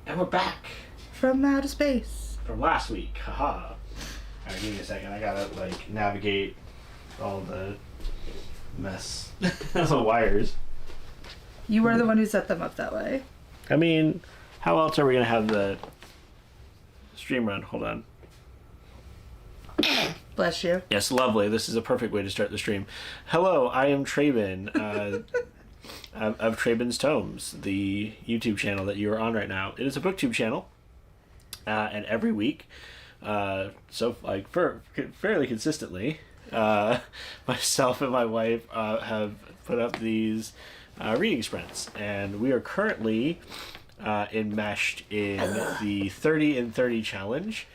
And we're back From outer space. from last week. Haha. Alright, give me a second. I gotta navigate all the mess. The wires. You were the one who set them up that way. I mean, how else are we gonna have the stream run? Hold on. Bless you. Yes, lovely. This is a perfect way to start the stream. Hello, I am Traben of Traben's Tomes, the YouTube channel that you are on right now. It is a booktube channel, and every week, fairly consistently, myself and my wife have put up these reading sprints, and we are currently enmeshed in the 30 and 30 challenge.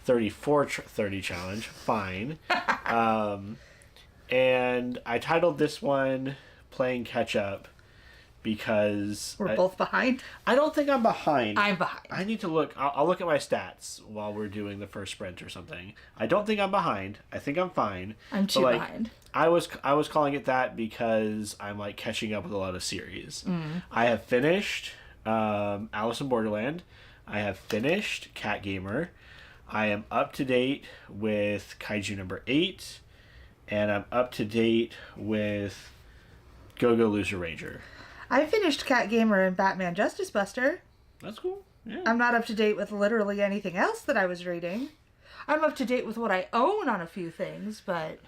34-30 challenge. Fine. And I titled this one Playing Catch Up because... We're both behind? I don't think I'm behind. I'm behind. I need to look. I'll look at my stats while we're doing the first sprint or something. I don't think I'm behind. I think I'm fine. I'm too behind. I was calling it that because I'm catching up with a lot of series. I have finished Alice in Borderland. I have finished Cat Gamer. I am up to date with Kaiju number 8, and I'm up to date with Go-Go Loser Ranger. I finished Cat Gamer and Batman Justice Buster. That's cool. Yeah. I'm not up to date with literally anything else that I was reading. I'm up to date with what I own on a few things, but...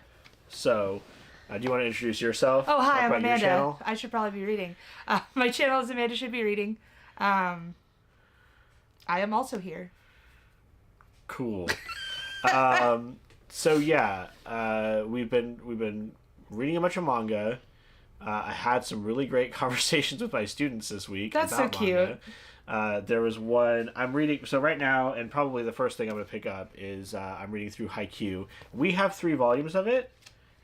So, do you want to introduce yourself? Oh, hi, Talk I'm about your Amanda. channel? I should probably be reading. My channel is Amanda Should Be Reading. I am also here. Cool. So yeah, we've been reading a bunch of manga. I had some really great conversations with my students this week. That's about so cute. Manga. There was one I'm reading. So right now, and probably the first thing I'm going to pick up is I'm reading through Haikyuu. We have 3 volumes of it.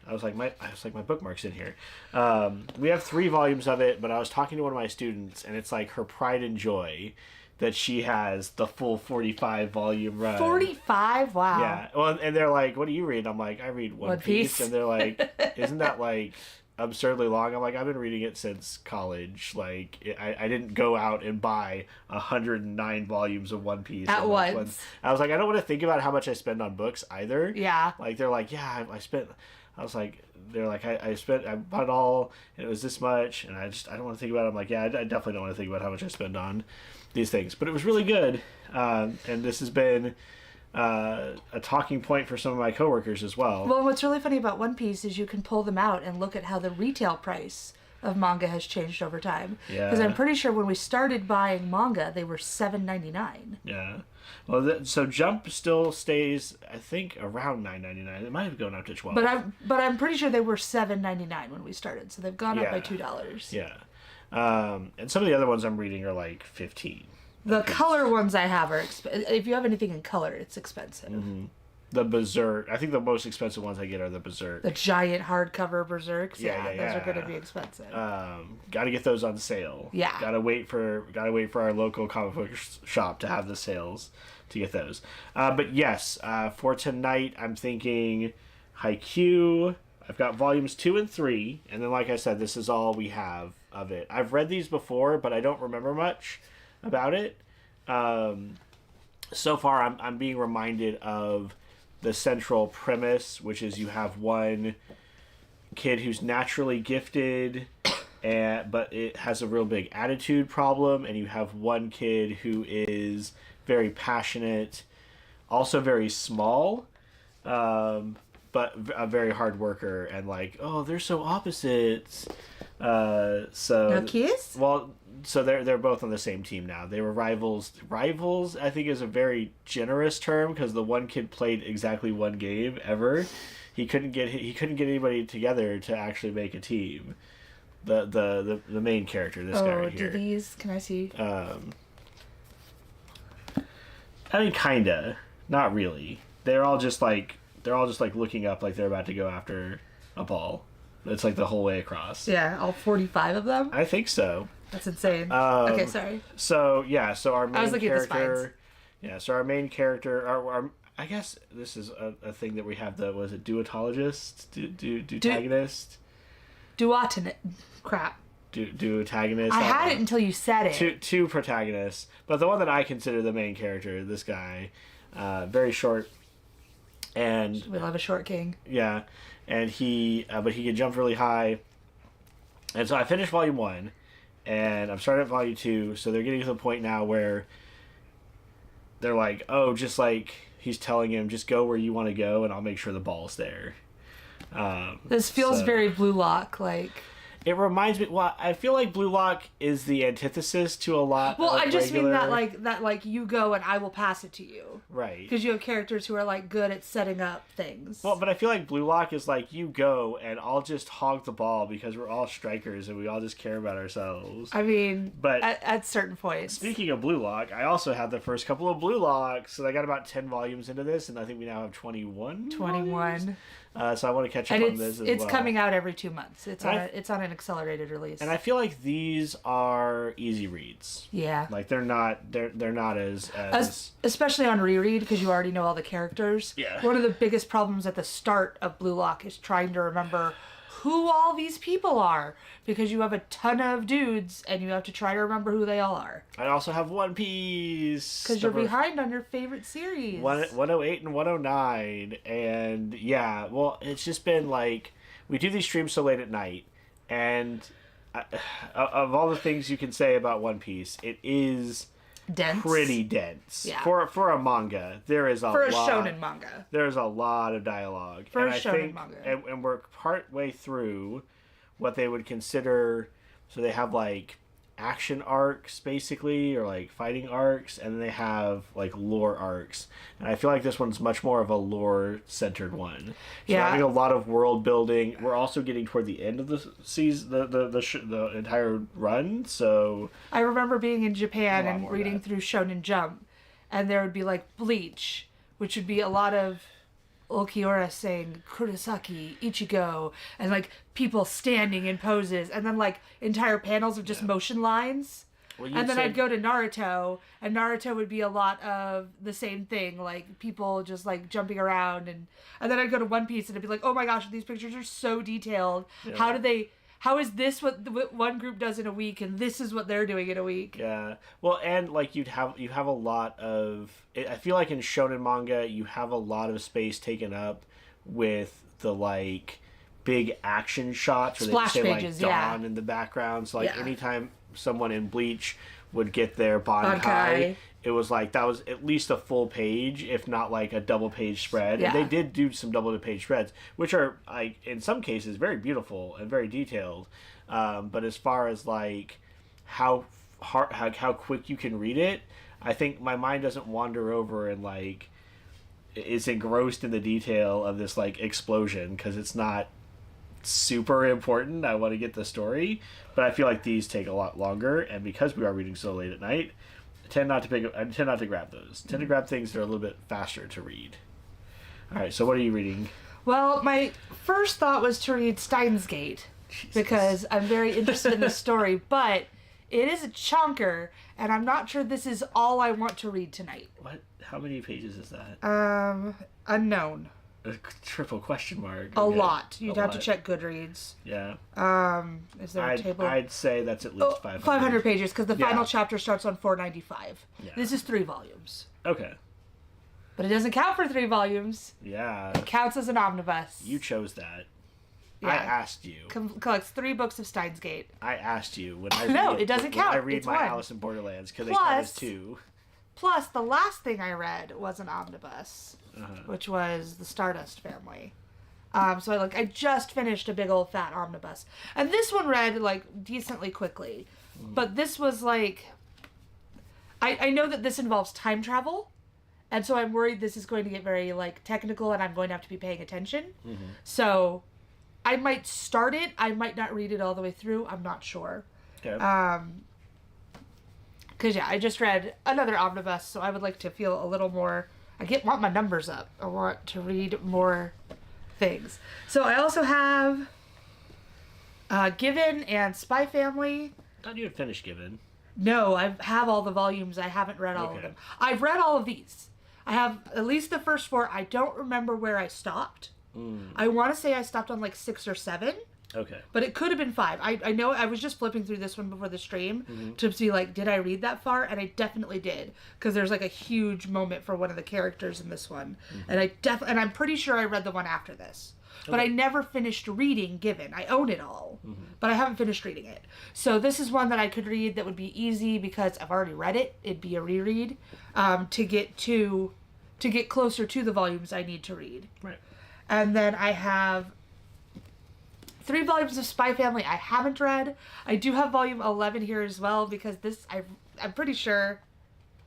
I was like my bookmark's in here. We have 3 volumes of it, but I was talking to one of my students, and it's like her pride and joy that she has the full 45 volume run. 45? Wow. Yeah. Well, and they're like, "What do you read?" I'm like, "I read One Piece." And they're like, "Isn't that absurdly long?" I'm like, "I've been reading it since college. I didn't go out and buy 109 volumes of One Piece at once." I was like, I don't want to think about how much I spend on books either. Yeah. They're like, "Yeah, I spent." I was like, they're like, I bought it all, and it was this much, and I don't want to think about it. I'm like, yeah, I definitely don't want to think about how much I spend on these things. But it was really good, and this has been a talking point for some of my coworkers as well. Well, what's really funny about One Piece is you can pull them out and look at how the retail price of manga has changed over time. Yeah. Because I'm pretty sure when we started buying manga, they were $7.99. Yeah. Well, so Jump still stays, I think, around $9.99. It might have gone up to $12. But I'm pretty sure they were $7.99 when we started, so they've gone up by $2. Yeah. And some of the other ones I'm reading are like $15. The color ones I have are if you have anything in color, it's expensive. Mm-hmm. The Berserk, I think the most expensive ones I get are the Berserk. The giant hardcover Berserks. Yeah. Those are going to be expensive. Got to get those on sale. Yeah. Got to wait for our local comic book shop to have the sales to get those. But yes, for tonight I'm thinking Haikyuu. I've got volumes 2 and 3, and then like I said, this is all we have of it. I've read these before, but I don't remember much about it. So far I'm being reminded of the central premise, which is you have one kid who's naturally gifted, but it has a real big attitude problem, and you have one kid who is very passionate, also very small, but a very hard worker, and they're so opposites. So no kiss? Well, so they're both on the same team now. They were rivals. Rivals, I think, is a very generous term because the one kid played exactly one game ever. He couldn't get anybody together to actually make a team. The main character, this guy right here. Do these? Can I see? I mean, kinda, not really. They're all just looking up like they're about to go after a ball. It's like the whole way across. Yeah, all 45 of them? I think so. That's insane. Okay, sorry. So, yeah, so our main I was looking character... at the spines. Yeah, so our main character... Our I guess this is a thing that we have, was it duotologist? Duotagonist? Duotinate. Crap. do antagonists. I don't had know. it until you said it. Two protagonists, but the one that I consider the main character, this guy, very short, and We love a short king. yeah, and but he can jump really high, and so I finished volume 1, and I'm starting at volume 2. So they're getting to the point now where they're like, oh, just like he's telling him, just go where you want to go, and I'll make sure the ball's there. This feels so- very Blue Lock, like. It reminds me. Well, I feel like Blue Lock is the antithesis to a lot. Well, of I just mean regular- that like you go and I will pass it to you. right. Because you have characters who are like good at setting up things. Well, but I feel like Blue Lock is like you go and I'll just hog the ball because we're all strikers and we all just care about ourselves. I mean, But- at certain points. Speaking of Blue Lock, I also had the first couple of Blue Locks, so I got about 10 volumes into this, and I think we now have 21. 21. So I want to catch up And on this as it's well. coming out every 2 months. It's And it's on an accelerated release. And I feel like these are easy reads. yeah. Like they're not as Especially on reread because you already know all the characters. Yeah. One of the biggest problems at the start of Blue Lock is trying to remember who all these people are because you have a ton of dudes and you have to try to remember who they all are I also have One Piece. because you're number behind on your favorite series. 108 and 109, and yeah, well, it's just been like we do these streams so late at night, and of all the things you can say about One Piece, it is Dense. pretty dense. Yeah. For a manga, there is For a lot. shonen manga. There's a lot of dialogue. For and a I shonen think, manga. And we're part way through what they would consider. So they have like action arcs basically, or like fighting arcs, and then they have like lore arcs. And I feel like this one's much more of a lore centered one. So Yeah. having a lot of world building. We're also getting toward the end of the season, the entire run. So I remember being in Japan A lot and more of reading that. through Shonen Jump, and there would be like Bleach, which would be a lot of Ulquiorra saying Kurosaki, Ichigo, and like people standing in poses, and then like entire panels of just motion lines. well, you'd And then say- I'd go to Naruto, and Naruto would be a lot of the same thing, like people just like jumping around, and then I'd go to One Piece, and it'd be like, oh my gosh, these pictures are so detailed. Yeah. How is this what one group does in a week, and this is what they're doing in a week? Yeah. Well, and like you have a lot of. I feel like in shonen manga you have a lot of space taken up with the like big action shots where Splash they say pages, like yeah. dawn in the background. So like Yeah. anytime someone in Bleach would get their Bankai, Bankai. it was like that was at least a full page, if not like a double page spread. Yeah. And they did do some double page spreads, which are like in some cases very beautiful and very detailed. But as far as like how quick you can read it, I think my mind doesn't wander over and like is engrossed in the detail of this like explosion because it's not super important. I want to get the story, but I feel like these take a lot longer, and because we are reading so late at night, I tend not to grab those. I tend to grab things that are a little bit faster to read. All right, so what are you reading? Well, my first thought was to read Steins Gate because I'm very interested in the story, but it is a chunker, and I'm not sure this is all I want to read tonight. What? How many pages is that? Unknown. A triple question mark. A Okay. lot. You'd A have to lot. check Goodreads. Yeah. Is there a table? I'd say that's at least 500. 500 pages, because the Yeah. final chapter starts on 495. Yeah. This is 3 volumes. Okay. But it doesn't count for 3 volumes. Yeah. It counts as an omnibus. You chose that. Yeah. I asked you. Collects 3 books of Steins Gate. I asked you when I No, read, it doesn't when count. I read It's my one. Alice in Borderlands because they count as Plus- 2. Plus, the last thing I read was an omnibus, Uh-huh. which was the Stardust Family. So I just finished a big old fat omnibus, and this one read like decently quickly, but this was like, I know that this involves time travel, and so I'm worried this is going to get very like technical, and I'm going to have to be paying attention. So, I might start it. I might not read it all the way through. I'm not sure. Okay. Because, yeah, I just read another omnibus, so I would like to feel a little more... want my numbers up. I want to read more things. So I also have Given and Spy Family. I thought you had finished Given. No, I have all the volumes. I haven't read all of Okay. them. I've read all of these. I have at least the first 4. I don't remember where I stopped. I want to say I stopped on like 6 or 7. Okay. But it could have been 5. I know I was just flipping through this one before the stream to see, like, did I read that far? And I definitely did. Because there's, like, a huge moment for one of the characters in this one. And and I'm pretty sure I read the one after this. But I never finished reading Given. I own it all. But I haven't finished reading it. So this is one that I could read that would be easy because I've already read it. It'd be a reread to get closer to the volumes I need to read. Right. And then I have 3 volumes of Spy Family I haven't read. I do have volume 11 here as well because I'm pretty sure,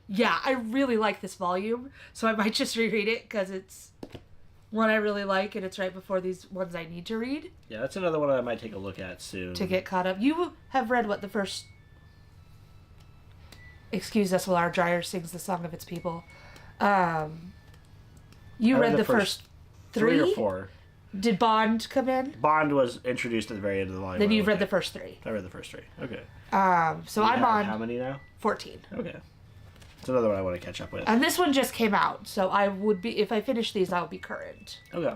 yeah, I really like this volume. So I might just reread it because it's one I really like and it's right before these ones I need to read. Yeah, that's another one I might take a look at soon. To get caught up. You have read what the first... Excuse us while our dryer sings the song of its people. You read the first 3 or 4. Did Bond come in? Bond was introduced at the very end of the volume. Then you've read the first 3. I read the first 3. Okay. So I'm on how many now? 14. Okay. It's another one I want to catch up with. And this one just came out, so I would be, if I finish these, I'll be current. Okay.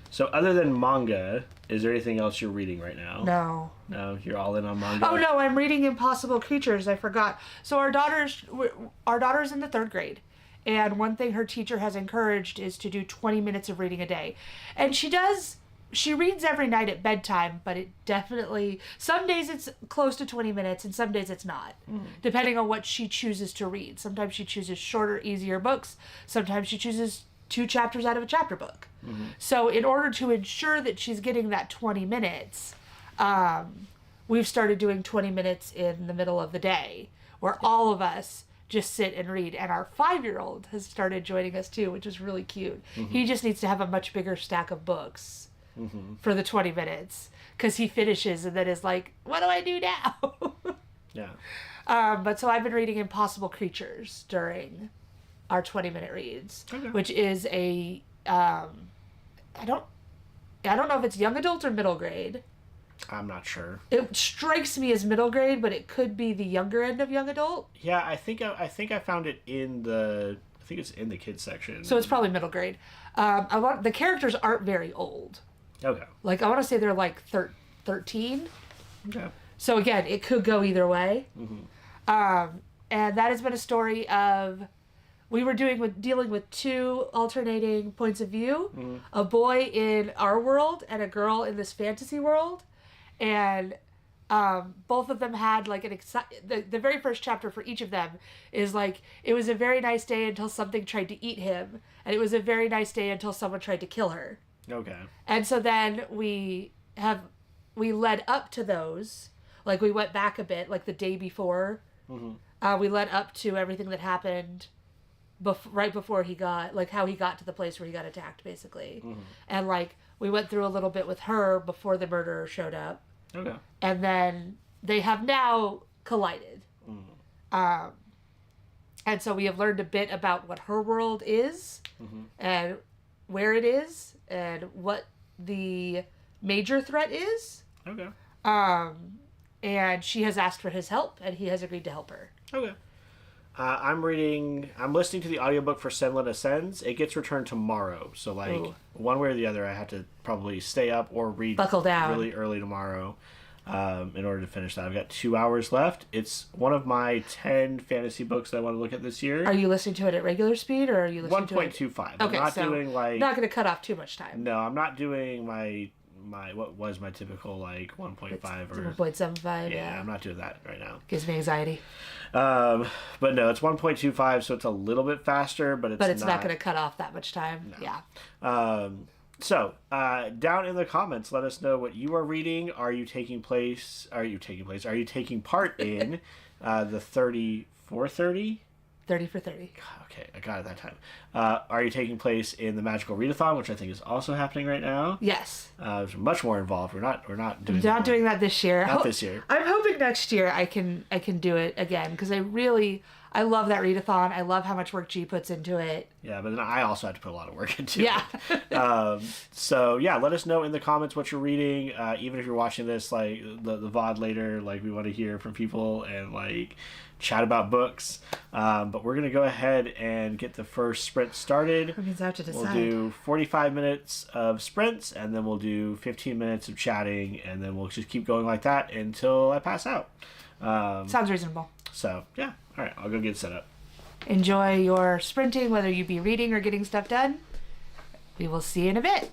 So other than manga, is there anything else you're reading right now? No. No, you're all in on manga? Oh no, I'm reading Impossible Creatures. I forgot. So our daughter's in the 3rd grade. And one thing her teacher has encouraged is to do 20 minutes of reading a day. And she reads every night at bedtime, but it definitely, some days it's close to 20 minutes and some days it's not, depending on what she chooses to read. Sometimes she chooses shorter, easier books. Sometimes she chooses 2 chapters out of a chapter book. So in order to ensure that she's getting that 20 minutes, we've started doing 20 minutes in the middle of the day, where all of us just sit and read. And our 5-year-old has started joining us too, which is really cute. He just needs to have a much bigger stack of books for the 20 minutes because he finishes and then is like, what do I do now? Yeah. But so I've been reading Impossible Creatures during our 20-minute reads, Okay. which is a I don't know if it's young adult or middle grade. I'm not sure. It strikes me as middle grade, but it could be the younger end of young adult. Yeah, I think I found it in the... I think it's in the kids section. So it's probably middle grade. The characters aren't very old. Okay. Like, I want to say they're like 13. Okay. So again, it could go either way. And that has been a story of... We were dealing with 2 alternating points of view. A boy in our world and a girl in this fantasy world. And both of them had like the very first chapter for each of them is like, it was a very nice day until something tried to eat him, and it was a very nice day until someone tried to kill her. Okay. And so then we led up to those, like we went back a bit, like the day before. We led up to everything that happened right before he got, like how he got to the place where he got attacked, basically. And like we went through a little bit with her before the murderer showed up. Okay. And then they have now collided. And so we have learned a bit about what her world is and where it is and what the major threat is. Okay. And she has asked for his help and he has agreed to help her. Okay. I'm listening to the audiobook for Senlin Ascends. It gets returned tomorrow. So, like, one way or the other, I have to probably stay up or read Buckle down. really early tomorrow in order to finish that. I've got 2 hours left. It's one of my 10 fantasy books that I want to look at this year. Are you listening to it at regular speed or are you listening to it? 1.25. Okay, I'm not so doing, like... not going to cut off too much time. No, I'm not doing my what was my typical, like, 1.5 or... 1.75, Yeah, I'm not doing that right now. Gives me anxiety. But no, it's 1.25, so it's a little bit faster, but it's not going to cut off that much time. No. Yeah. So, down in the comments, let us know what you are reading. Are you taking part in the 30 for 30? 30 for 30. Okay, I got it that time. Are you taking place in the Magical Readathon, which I think is also happening right now? Yes. It's much more involved. We're not doing doing that this year. Not this year. I'm hoping next year I can do it again because I I love that readathon. I love how much work G puts into it. Yeah, but then I also have to put a lot of work into Yeah. it. So yeah, let us know in the comments what you're reading. Even if you're watching this like the VOD later, like we want to hear from people and like chat about books. But we're gonna go ahead and get the first sprint started. We're gonna have to decide. We'll do 45 minutes of sprints, and then we'll do 15 minutes of chatting, and then we'll just keep going like that until I pass out. Sounds reasonable. So yeah, all right, I'll go get set up. Enjoy your sprinting, whether you be reading or getting stuff done. We will see you in a bit.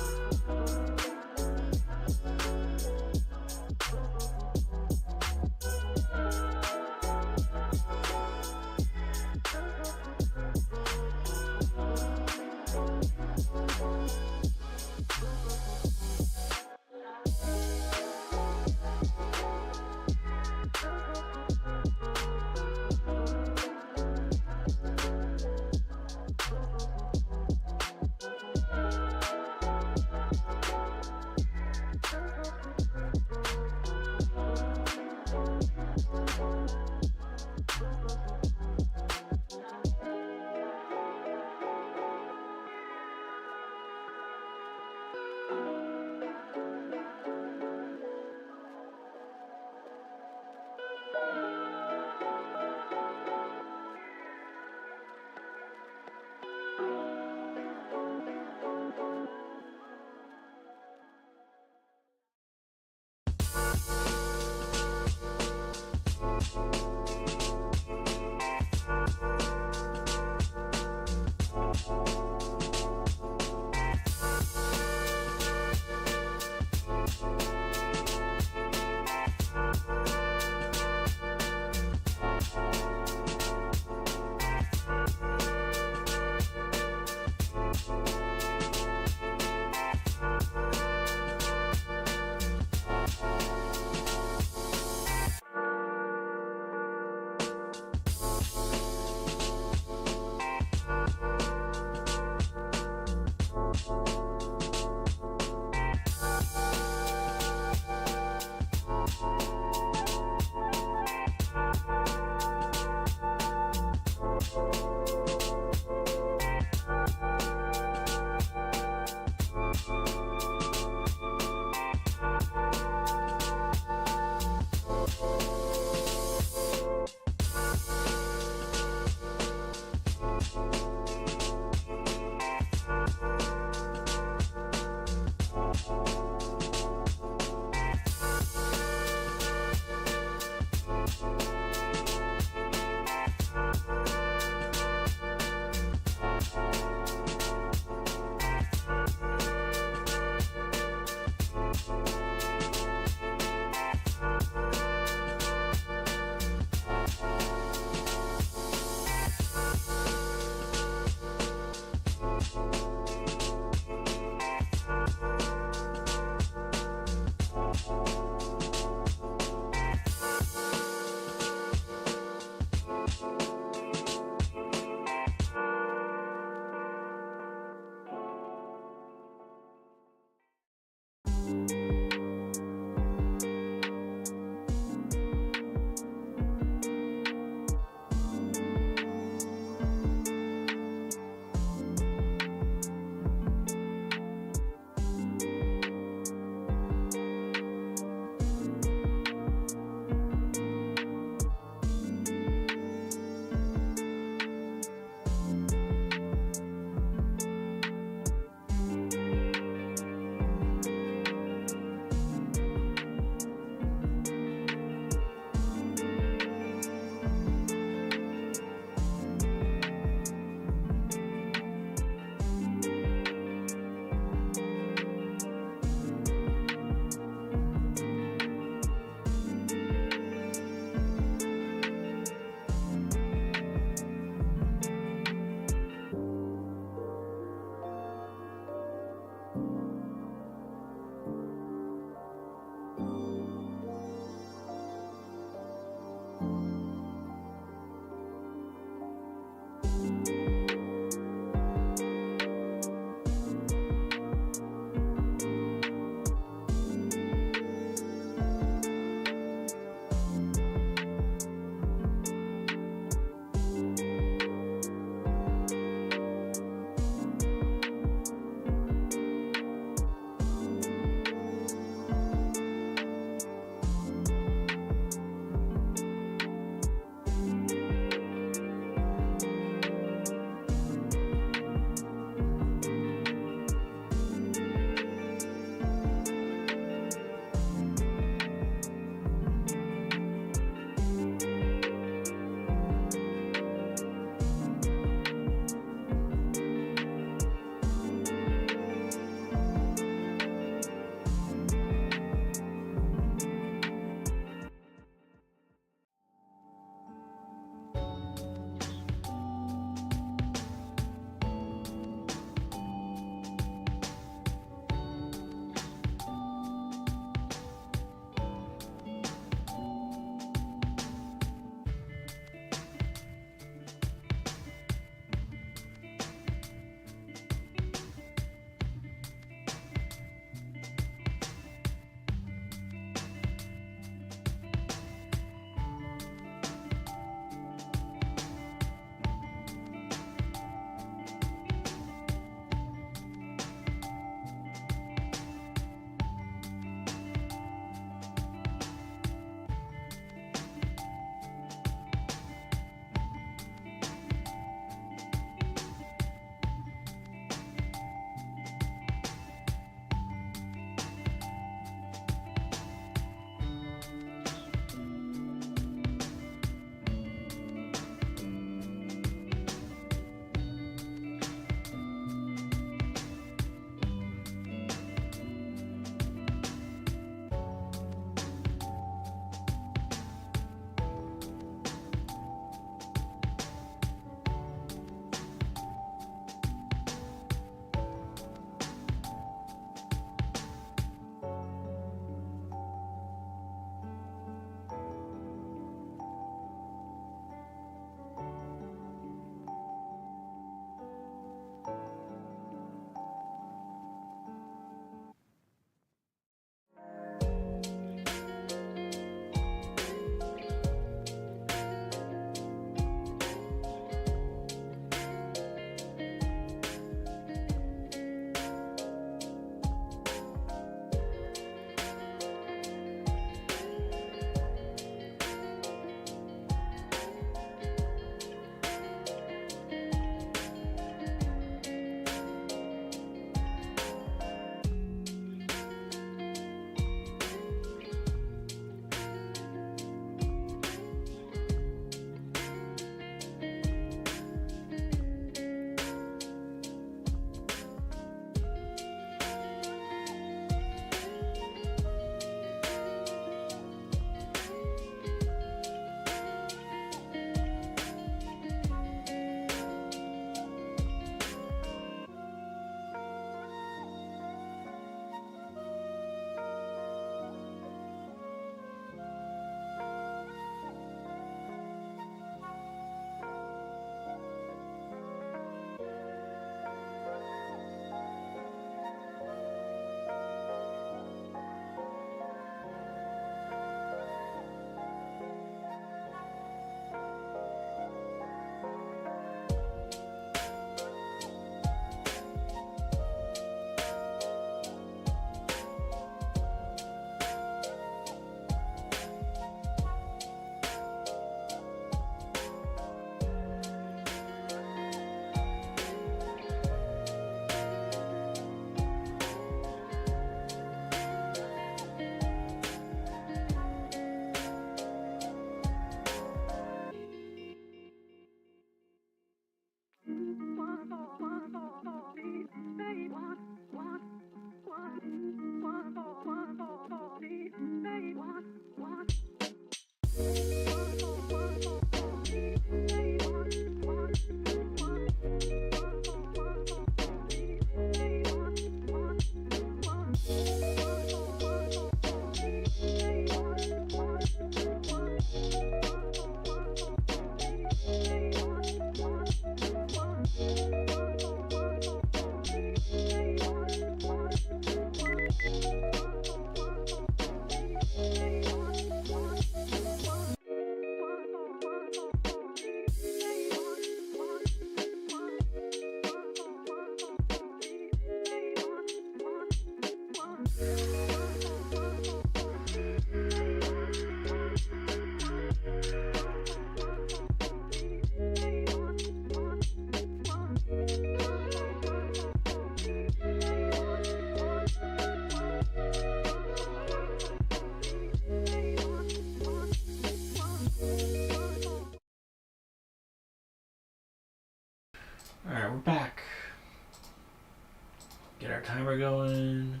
get our timer going.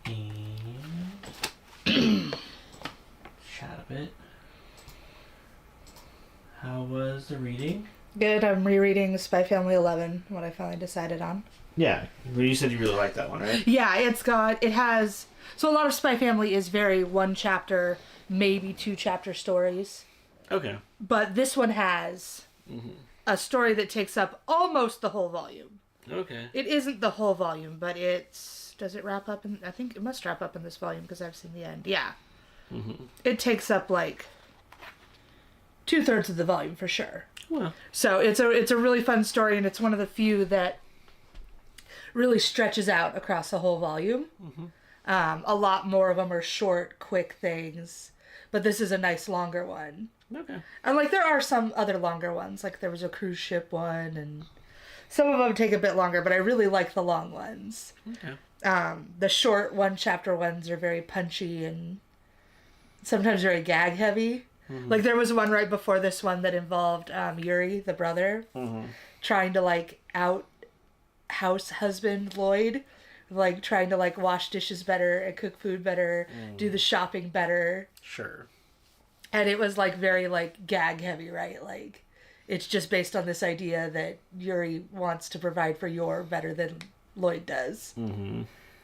And chat a bit. How was the reading? Good. I'm rereading Spy Family 11, what I finally decided on. Yeah. Well, you said you really liked that one, right? Yeah, it has... So a lot of Spy Family is very one chapter, maybe 2 chapter stories. Okay. But this one has a story that takes up almost the whole volume. Okay. It isn't the whole volume, but it's... Does it wrap up in... I think it must wrap up in this volume because I've seen the end. Yeah. It takes up like 2/3 of the volume for sure. Well. So it's a really fun story, and it's one of the few that really stretches out across the whole volume. A lot more of them are short, quick things, but this is a nice longer one. Okay. And like there are some other longer ones, like there was a cruise ship one, and some of them take a bit longer, but I really like the long ones. Okay. The short one chapter ones are very punchy and sometimes very gag heavy. Like there was one right before this one that involved Yuri, the brother, trying to like out house husband Lloyd, like trying to like wash dishes better and cook food better, do the shopping better. Sure. And it was like very like gag heavy, right? Like it's just based on this idea that Yuri wants to provide for Yor better than Lloyd does.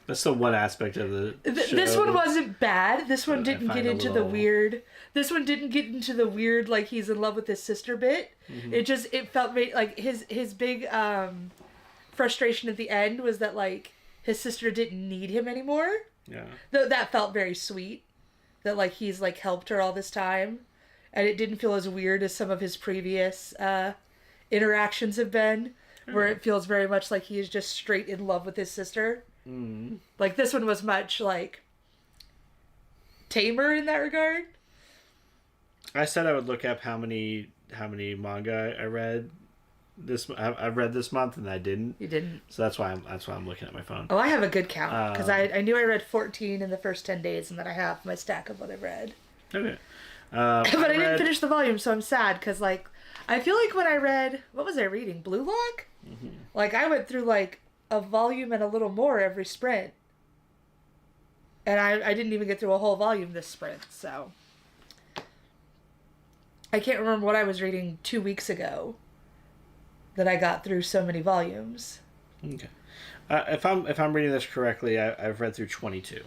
That's the one aspect of the show. This one wasn't bad. This one I didn't find get a into the little- weird. This one didn't get into the weird like he's in love with his sister bit. It felt very, like his big frustration at the end was that like his sister didn't need him anymore. Yeah. That felt very sweet. That like he's like helped her all this time, and it didn't feel as weird as some of his previous interactions have been, where it feels very much like he is just straight in love with his sister. Like this one was much like tamer in that regard. I said I would look up how many manga I read I've read this month, and I didn't. You didn't. So that's why I'm looking at my phone. Oh, I have a good count because I knew I read 14 in the first 10 days, and then I have my stack of what I've read. Okay. But I didn't finish the volume, so I'm sad because like I feel like when I read, what was I reading? Blue Lock? Like I went through like a volume and a little more every sprint, and I didn't even get through a whole volume this sprint, so I can't remember what I was reading 2 weeks ago that I got through so many volumes. Okay. If I'm reading this correctly, I've read through 22.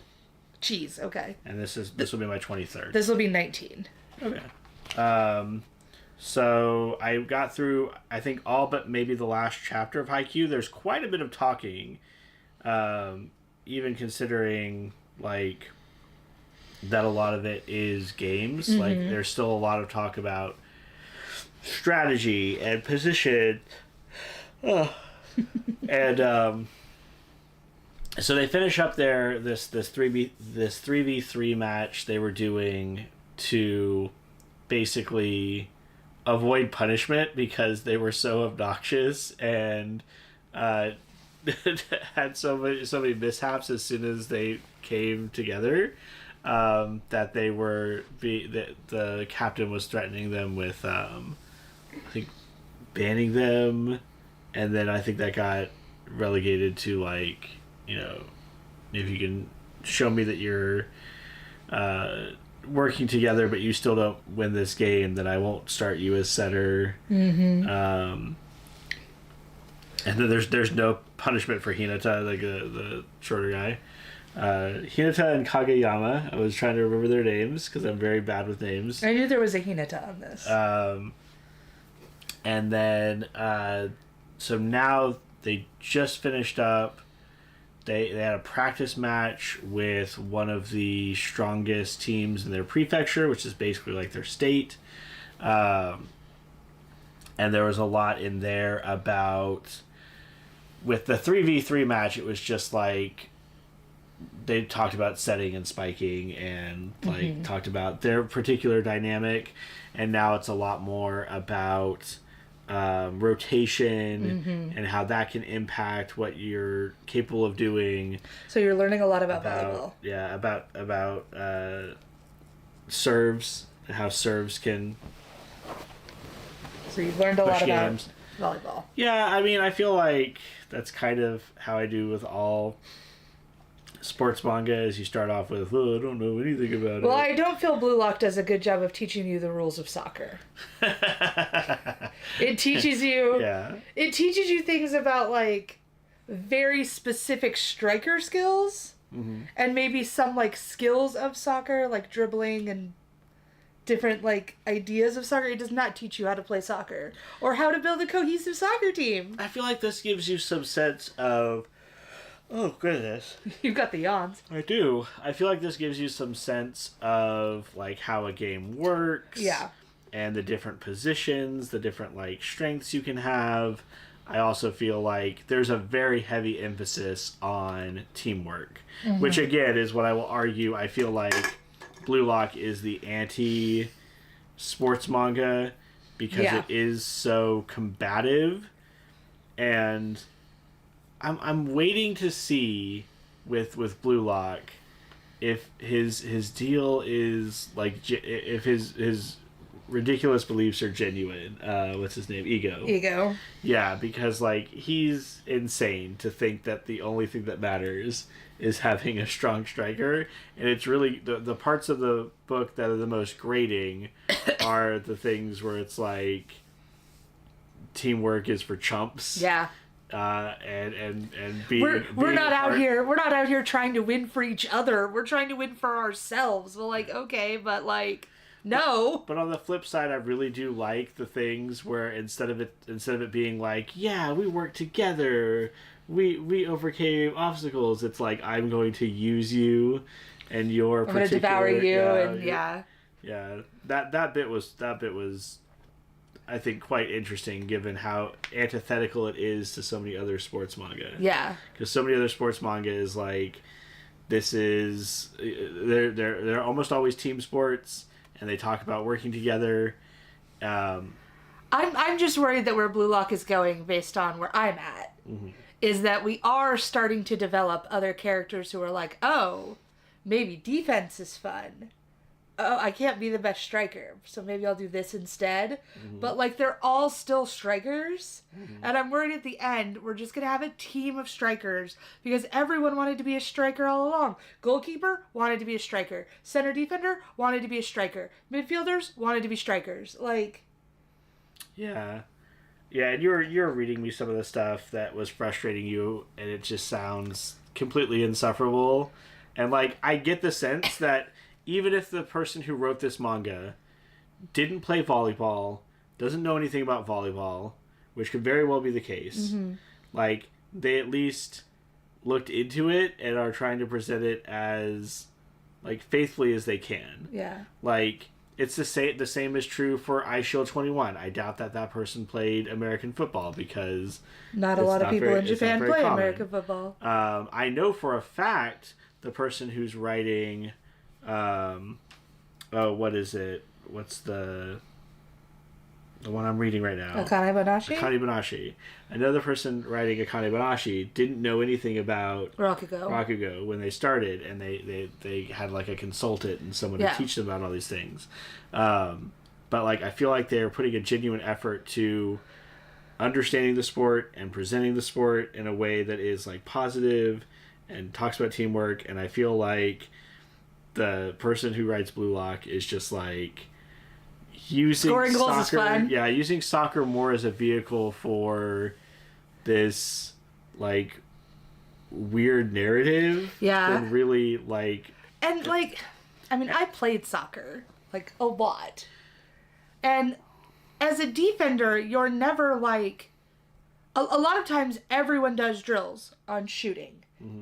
Jeez, okay. And this will be my 23rd. This will be 19. Okay. So I got through, I think, all but maybe the last chapter of Haikyuu. There's quite a bit of talking, even considering like that a lot of it is games. Like there's still a lot of talk about strategy and position. And so they finish up this 3v3 match they were doing to basically avoid punishment because they were so obnoxious and had so many mishaps as soon as they came together, that the captain was threatening them with I think banning them, and then I think that got relegated to like, if you can show me that you're working together but you still don't win this game, then I won't start you as setter. And then there's no punishment for Hinata, like the shorter guy. Hinata and Kageyama, I was trying to remember their names because I'm very bad with names. I knew there was a Hinata on this. And then so now they just finished up. They had a practice match with one of the strongest teams in their prefecture, which is basically like their state. And there was a lot in there about... With the 3v3 match, it was just like... They talked about setting and spiking and like talked about their particular dynamic. And now it's a lot more about... rotation and how that can impact what you're capable of doing. So you're learning a lot about volleyball. Yeah, about serves and how serves can So you've learned a push lot about games. volleyball. Yeah, I mean, I feel like that's kind of how I do with all sports manga. Is you start off with, oh, I don't know anything about Well, it. I don't feel Blue Lock does a good job of teaching you the rules of soccer. It teaches you. Yeah. It teaches you things about like very specific striker skills, and maybe some like skills of soccer, like dribbling and different like ideas of soccer. It does not teach you how to play soccer or how to build a cohesive soccer team. I feel like this gives you some sense of, oh goodness, You've got the yawns. I do. I feel like this gives you some sense of like how a game works. Yeah. And the different positions, the different like strengths you can have. I also feel like there's a very heavy emphasis on teamwork, which again is what I will argue. I feel like Blue Lock is the anti-sports manga because it is so combative, and I'm waiting to see with Blue Lock if his deal is like if his ridiculous beliefs are genuine. What's his name? Ego. Yeah, because like he's insane to think that the only thing that matters is having a strong striker, and it's really the parts of the book that are the most grating are the things where it's like being for chumps. Yeah. And being We're not out here. We're not out here trying to win for each other. We're trying to win for ourselves. Well, like okay, but like no. But on the flip side, I really do like the things where instead of it being like, yeah, we work together, we overcame obstacles, it's like I'm going to use you, and your I'm going to devour you, and yeah. That bit was, I think, quite interesting given how antithetical it is to so many other sports manga. Yeah. Because so many other sports manga is like, this is they're almost always team sports. And they talk about working together. I'm just worried that where Blue Lock is going, based on where I'm at, is that we are starting to develop other characters who are like, oh, maybe defense is fun. Oh, I can't be the best striker, so maybe I'll do this instead. But like they're all still strikers, and I'm worried at the end we're just gonna have a team of strikers because everyone wanted to be a striker all along. Goalkeeper wanted to be a striker. Center defender wanted to be a striker. Midfielders wanted to be strikers. Like, yeah, and you're reading me some of the stuff that was frustrating you, and it just sounds completely insufferable. And like I get the sense that even if the person who wrote this manga didn't play volleyball, doesn't know anything about volleyball, which could very well be the case, like, they at least looked into it and are trying to present it as, like, faithfully as they can. yeah. Like, it's the same is true for iShield 21. I doubt that person played American football because Not a lot of people in Japan play American football. I know for a fact the person who's writing... what is it? What's the one I'm reading right now? Akane Banashi? Akane Banashi. Another person writing Akane Banashi didn't know anything about Rakugo when they started, and they had like a consultant and someone to teach them about all these things. But like I feel like they're putting a genuine effort to understanding the sport and presenting the sport in a way that is like positive and talks about teamwork, and I feel like the person who writes Blue Lock is just like using scoring goals is fun. Yeah, using soccer more as a vehicle for this like weird narrative. Yeah. Than really like. And like, I mean, I played soccer like a lot, and as a defender, you're never like. A lot of times, everyone does drills on shooting.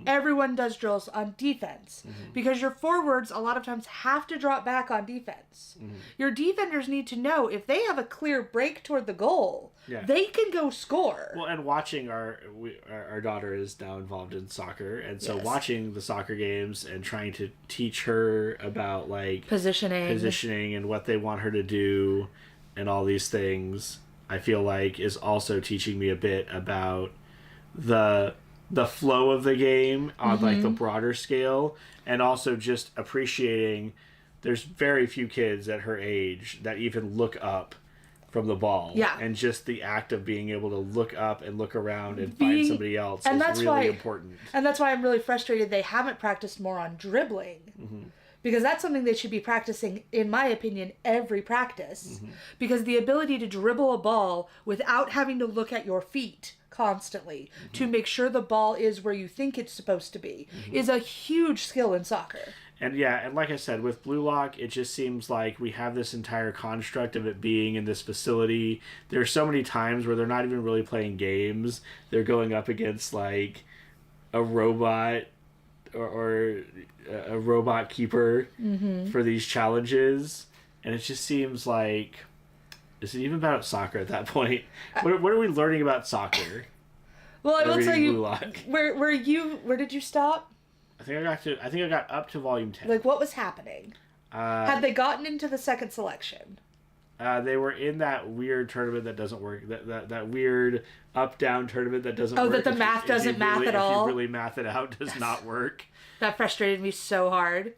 Everyone does drills on defense because your forwards a lot of times have to drop back on defense. Your defenders need to know if they have a clear break toward the goal, they can go score. Well, and watching our daughter is now involved in soccer, and so watching the soccer games and trying to teach her about like positioning and what they want her to do and all these things, I feel like is also teaching me a bit about the flow of the game on like the broader scale, and also just appreciating there's very few kids at her age that even look up from the ball. Yeah. And just the act of being able to look up and look around and find somebody else and is that's really why, important. And that's why I'm really frustrated they haven't practiced more on dribbling. Because that's something they should be practicing, in my opinion, every practice. Because the ability to dribble a ball without having to look at your feet constantly to make sure the ball is where you think it's supposed to be is a huge skill in soccer. And yeah, and like I said, with Blue Lock, it just seems like we have this entire construct of it being in this facility. There's so many times where they're not even really playing games. They're going up against like a robot or a robot keeper for these challenges. And it just seems like, is it even about soccer at that point? What are we learning about soccer? Well, I will tell you, Blue Lock? where did you stop? I think I got up to volume 10. Like, what was happening? Had they gotten into the second selection? They were in that weird tournament that doesn't work. That weird up-down tournament that doesn't work. Oh, that the math doesn't math at all? If you really math it out, does not work. That frustrated me so hard.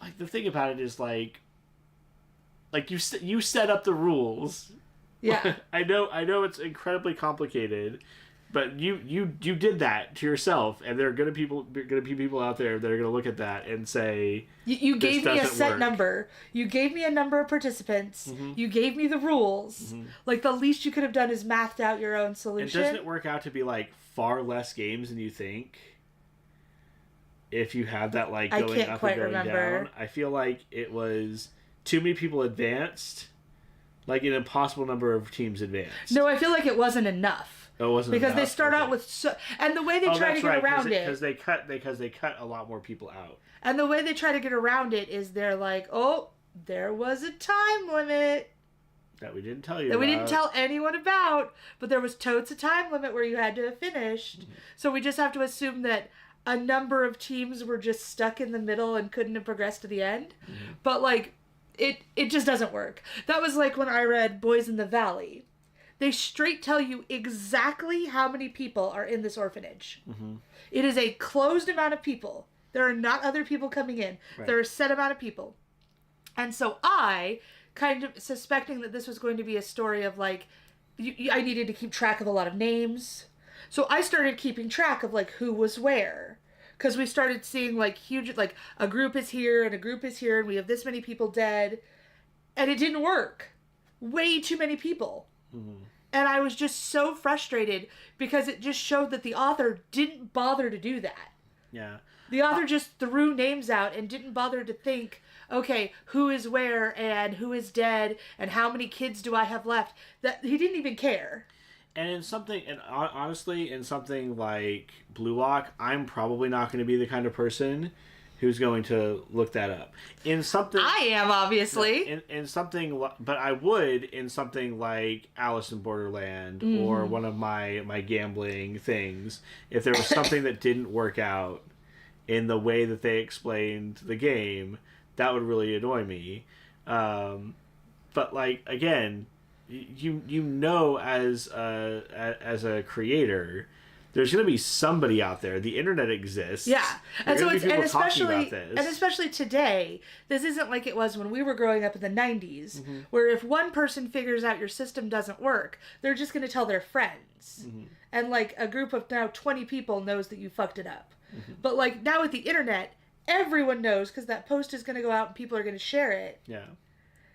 Like, the thing about it is, like you set up the rules. Yeah. I know it's incredibly complicated, but you did that to yourself, and there are gonna be people out there that are gonna look at that and say you gave me a set work. number. You gave me a number of participants. You gave me the rules. Like, the least you could have done is mathed out your own And solution. doesn't it work out to be like far less games than you think? If you have that like I going can't up quite and going remember. down, I feel like it was too many people advanced, like an impossible number of teams advanced. No, I feel like it wasn't enough. Oh, it wasn't Because enough? they start Okay. out with and the way they try to get around it, because they cut a lot more people out. and the way they try to get around it is they're like, oh, there was a time limit That we didn't tell you that we didn't about. tell anyone about, but there was totes a time limit where you had to have finished. So we just have to assume that a number of teams were just stuck in the middle and couldn't have progressed to the end. But like, it just doesn't work. That was like when I read Boys in the Valley. They straight tell you exactly how many people are in this orphanage. It is a closed amount of people. There are not other people coming in. Right. There are a set amount of people. And so I, kind of suspecting that this was going to be a story of like, I needed to keep track of a lot of names. So I started keeping track of like who was where. Because we started seeing like huge, like a group is here and a group is here and we have this many people dead. And it didn't work. Way too many people. And I was just so frustrated because it just showed that the author didn't bother to do that. Yeah. The author just threw names out and didn't bother to think, okay, who is where and who is dead and how many kids do I have left? That he didn't even care. And honestly, in something like Blue Lock, I'm probably not going to be the kind of person who's going to look that up. In something, I am, obviously. in something, but I would in something like Alice in Borderland or one of my gambling things. If there was something that didn't work out in the way that they explained the game, that would really annoy me. But like, again, you know, as a creator, there's going to be somebody out there. The internet exists. Yeah, There and so are gonna it's be people and talking especially about this. and especially today, this isn't like it was when we were growing up in the '90s, where if one person figures out your system doesn't work, they're just going to tell their friends, and like a group of now 20 people knows that you fucked it up. But like now with the internet, everyone knows because that post is going to go out and people are going to share it. Yeah.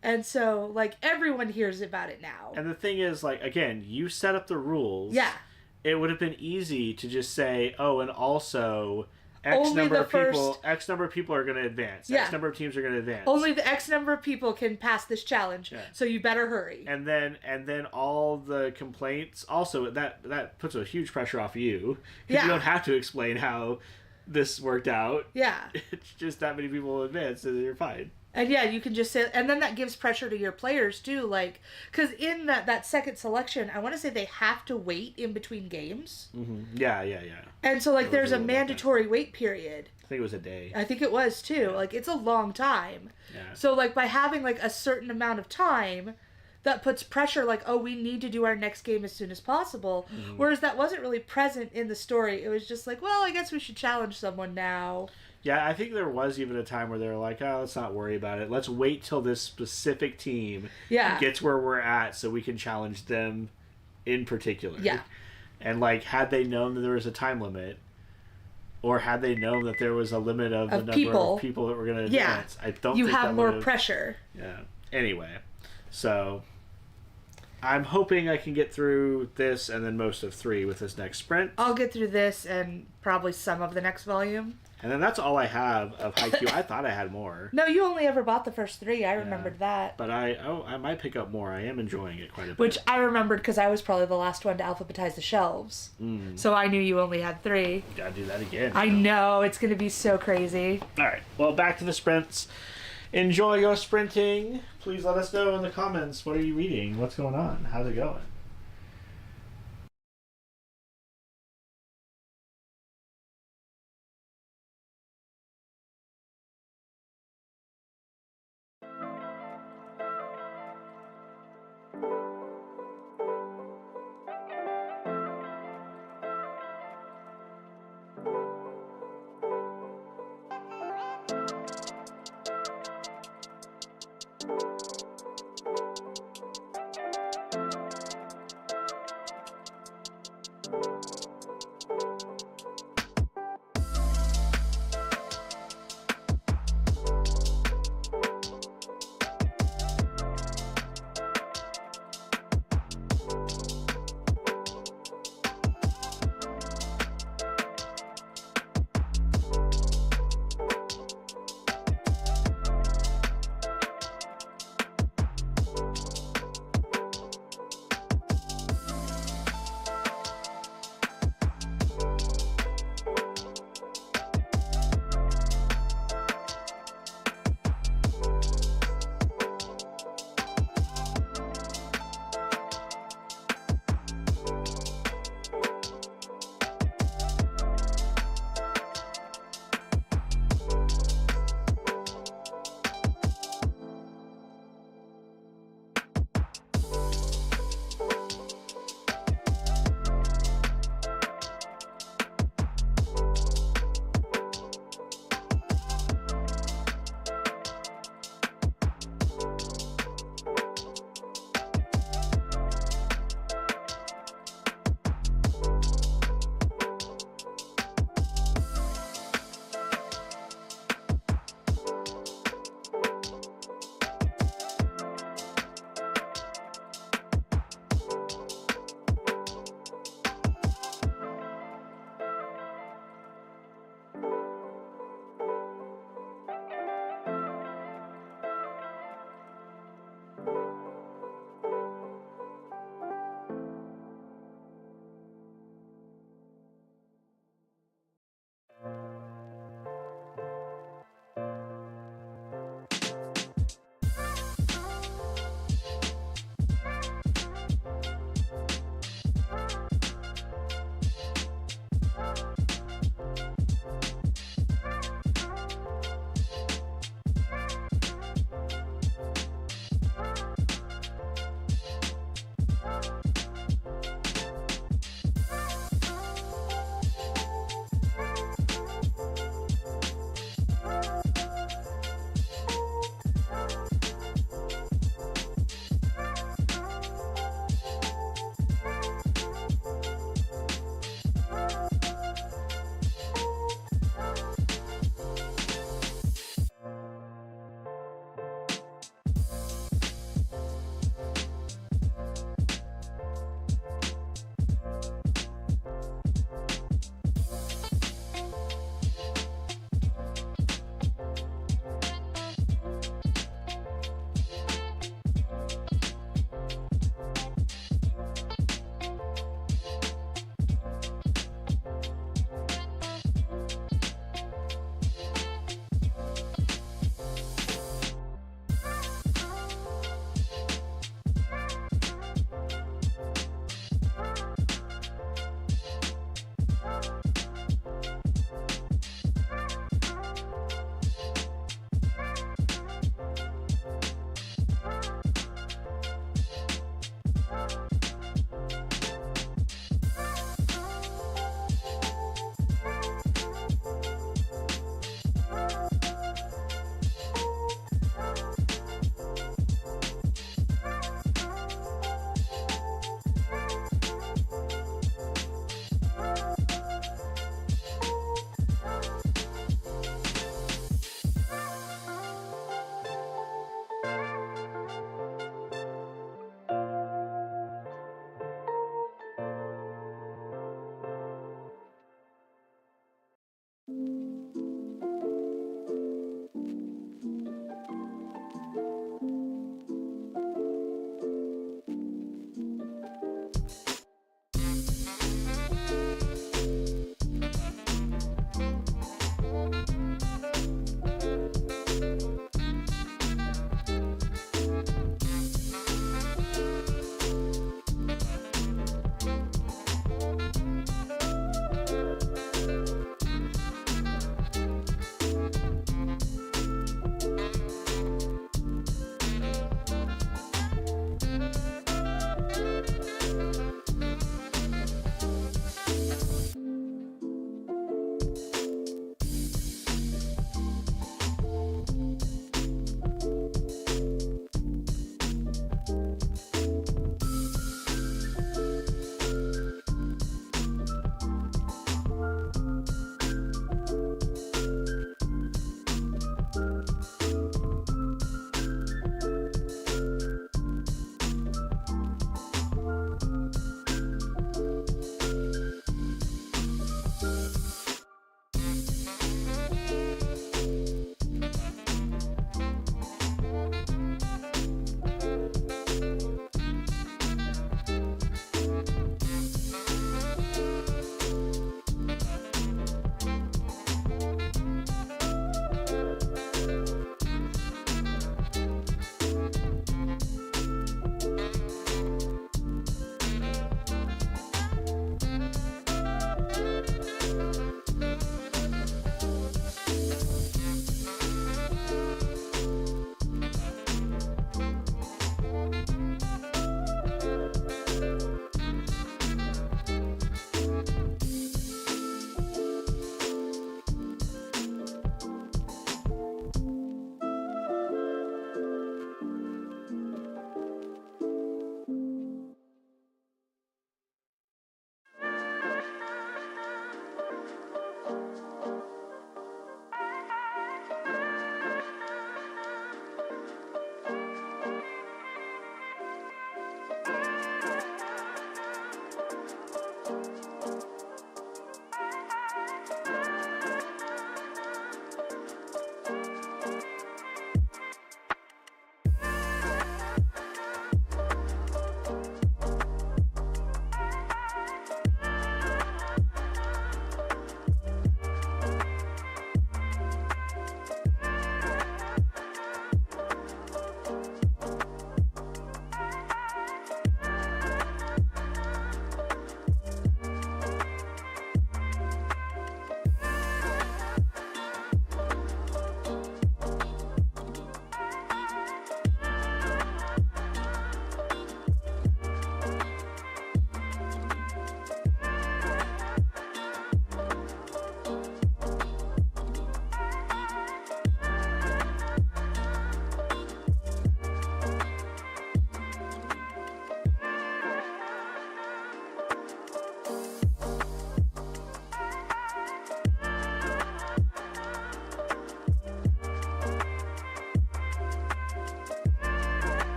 And so, like, everyone hears about it now. And the thing is, like, again, you set up the rules. Yeah. It would have been easy to just say, oh, and also X Only number the of people first- X number of people are going to advance. Yeah. X number of teams are going to advance. Only the X number of people can pass this challenge, Yeah. so you better hurry. And then all the complaints also that puts a huge pressure off you. 'Cause Yeah. You don't have to explain how this worked out. Yeah. It's just that many people advance, so you're fine. And yeah, you can just say, and then that gives pressure to your players too, like, because in that second selection, I want to say they have to wait in between games. Yeah. And so, like, there's a a little about that. mandatory wait period. I think it was a day. I think it was too. Like, it's a long time. Yeah. So, like, by having, like, a certain amount of time, that puts pressure like, oh, we need to do our next game as soon as possible. Whereas that wasn't really present in the story. It was just like, well, I guess we should challenge someone now. Yeah, I think there was even a time where they were like, oh, let's not worry about it. Let's wait till this specific team Yeah. gets where we're at so we can challenge them in particular. Yeah. And, like, had they known that there was a time limit, or had they known that there was a limit of the number of people that were going to advance, I don't you think have that more would've- pressure. Yeah. Anyway, so I'm hoping I can get through this and then most of 3 with this next sprint. I'll get through this and probably some of the next volume. And then that's all I have of Haikyuu. I thought I had more. No, you only ever bought the first 3. I remembered that. But I might pick up more. I am enjoying it quite a bit. Which I remembered because I was probably the last one to alphabetize the shelves. So I knew you only had 3. Gotta do that again. I know, it's going to be so crazy. Alright, well, back to the sprints. Enjoy your sprinting. Please let us know in the comments. What are you reading? What's going on? How's it going?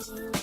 Bye.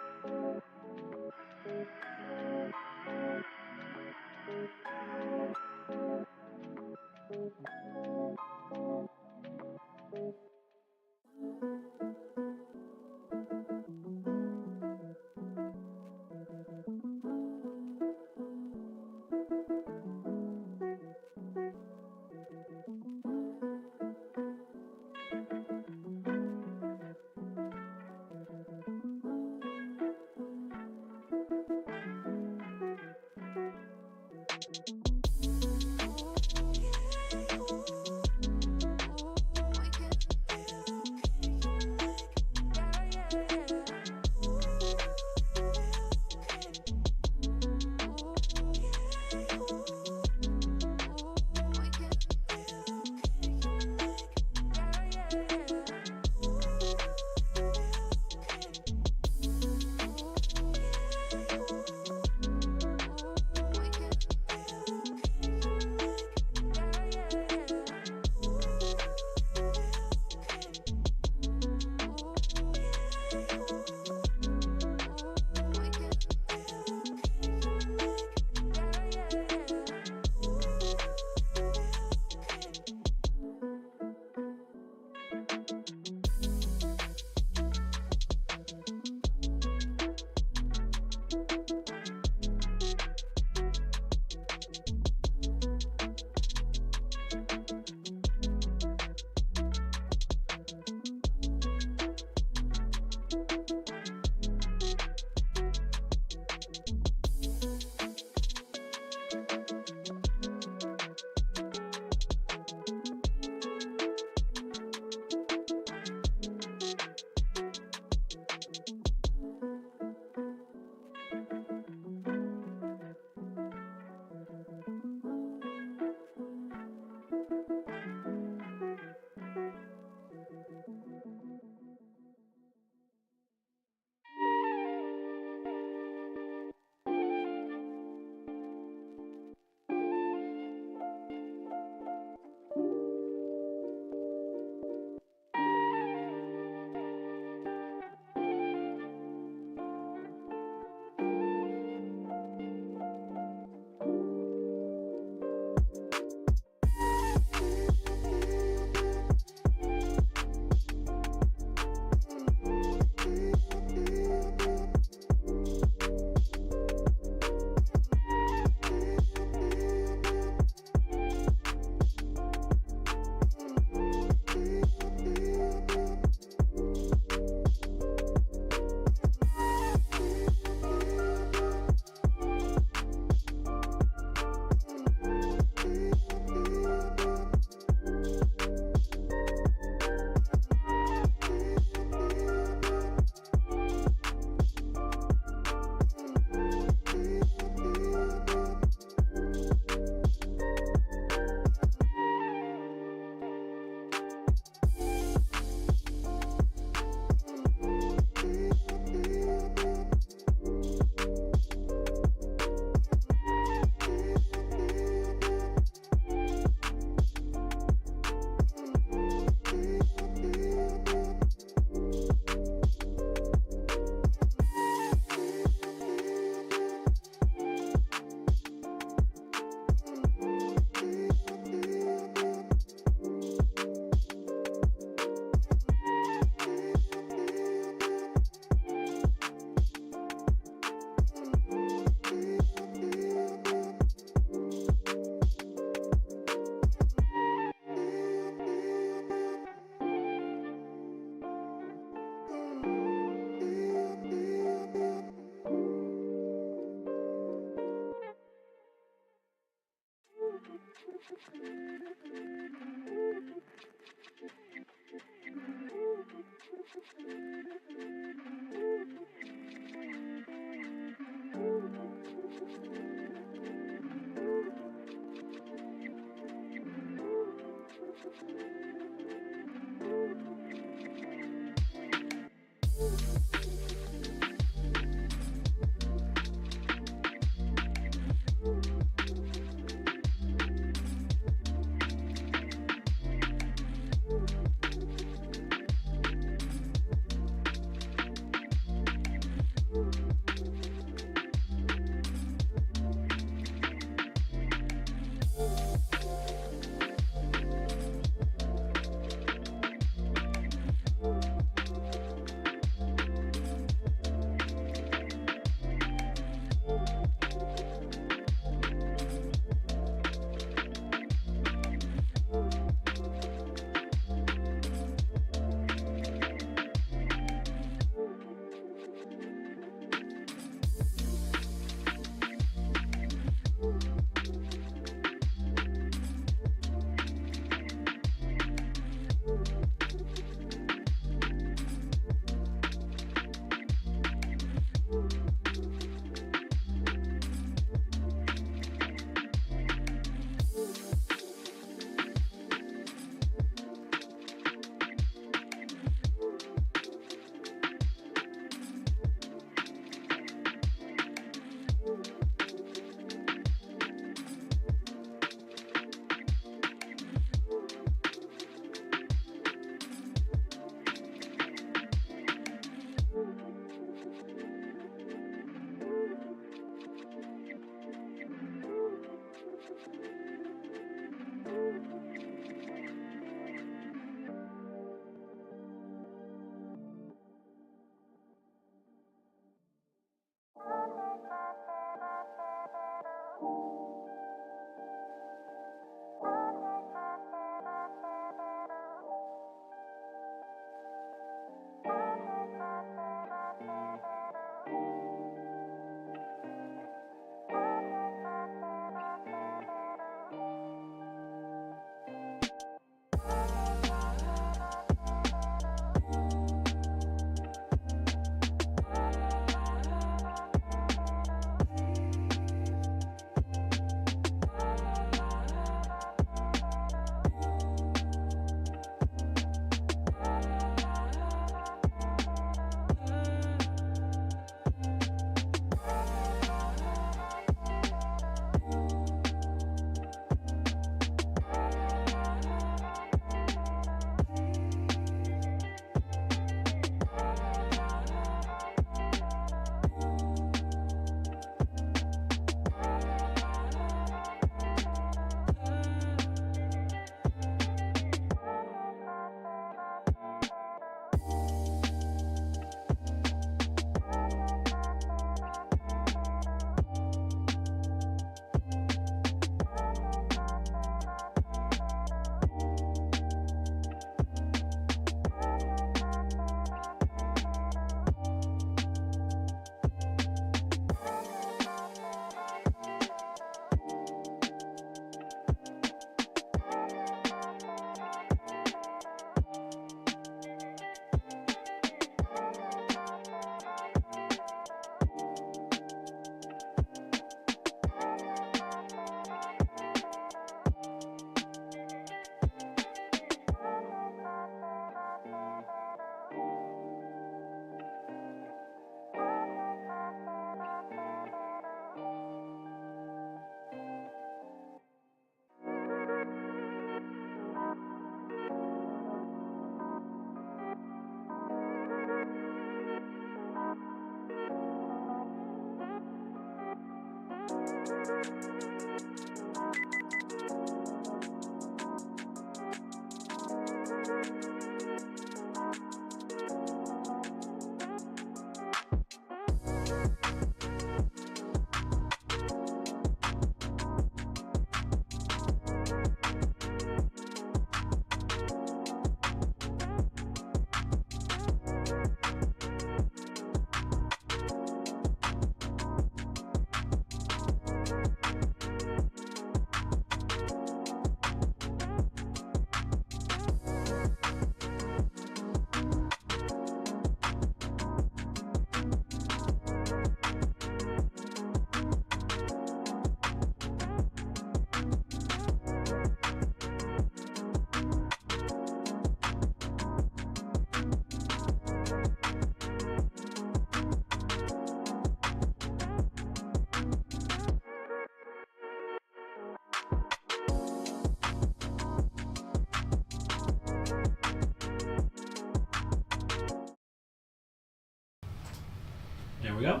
There we go.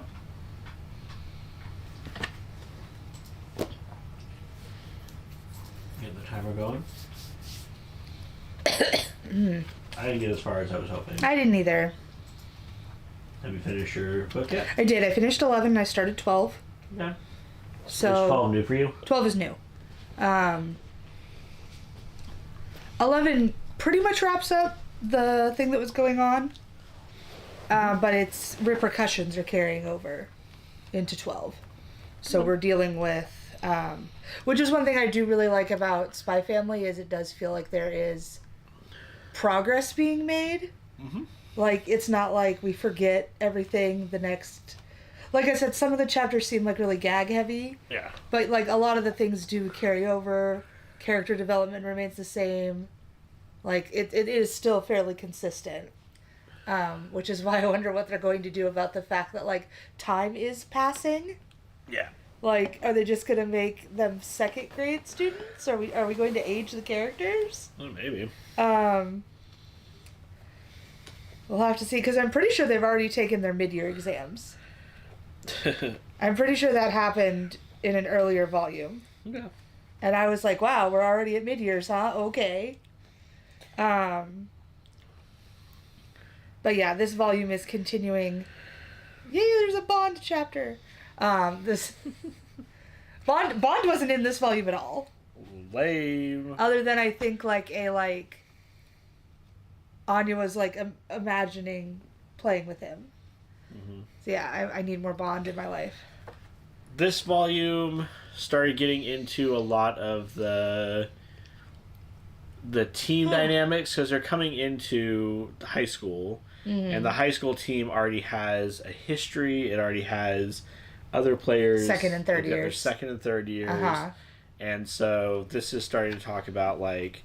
Get the timer going. I didn't get as far as I was hoping. I didn't either. Have you finished your book yet? I did. I finished 11 and I started 12. Yeah. So Is 12 new for you? 12 is new. 11 pretty much wraps up the thing that was going on. But its repercussions are carrying over into 12. So we're dealing with, which is one thing I do really like about Spy Family, is it does feel like there is progress being made. Mm-hmm. Like, it's not like we forget everything the next... Like I said, some of the chapters seem like really gag heavy. Yeah. But, like, a lot of the things do carry over. Character development remains the same. Like, it is still fairly consistent. Which is why I wonder what they're going to do about the fact that, like, time is passing. Yeah. Like, are they just going to make them second grade students? Are we going to age the characters? Well, maybe. We'll have to see, because I'm pretty sure they've already taken their mid-year exams. I'm pretty sure that happened in an earlier volume. Yeah. And I was like, wow, we're already at mid-years, huh? Okay. But yeah, this volume is continuing. Yay, there's a Bond chapter. This Bond wasn't in this volume at all. Lame. Other than I think Anya was imagining playing with him. Mm-hmm. So yeah, I need more Bond in my life. This volume started getting into a lot of the team dynamics, because they're coming into high school, and the high school team already has a history. It already has other players. Second and third their years. Second and third years. Uh-huh. And so this is starting to talk about, like,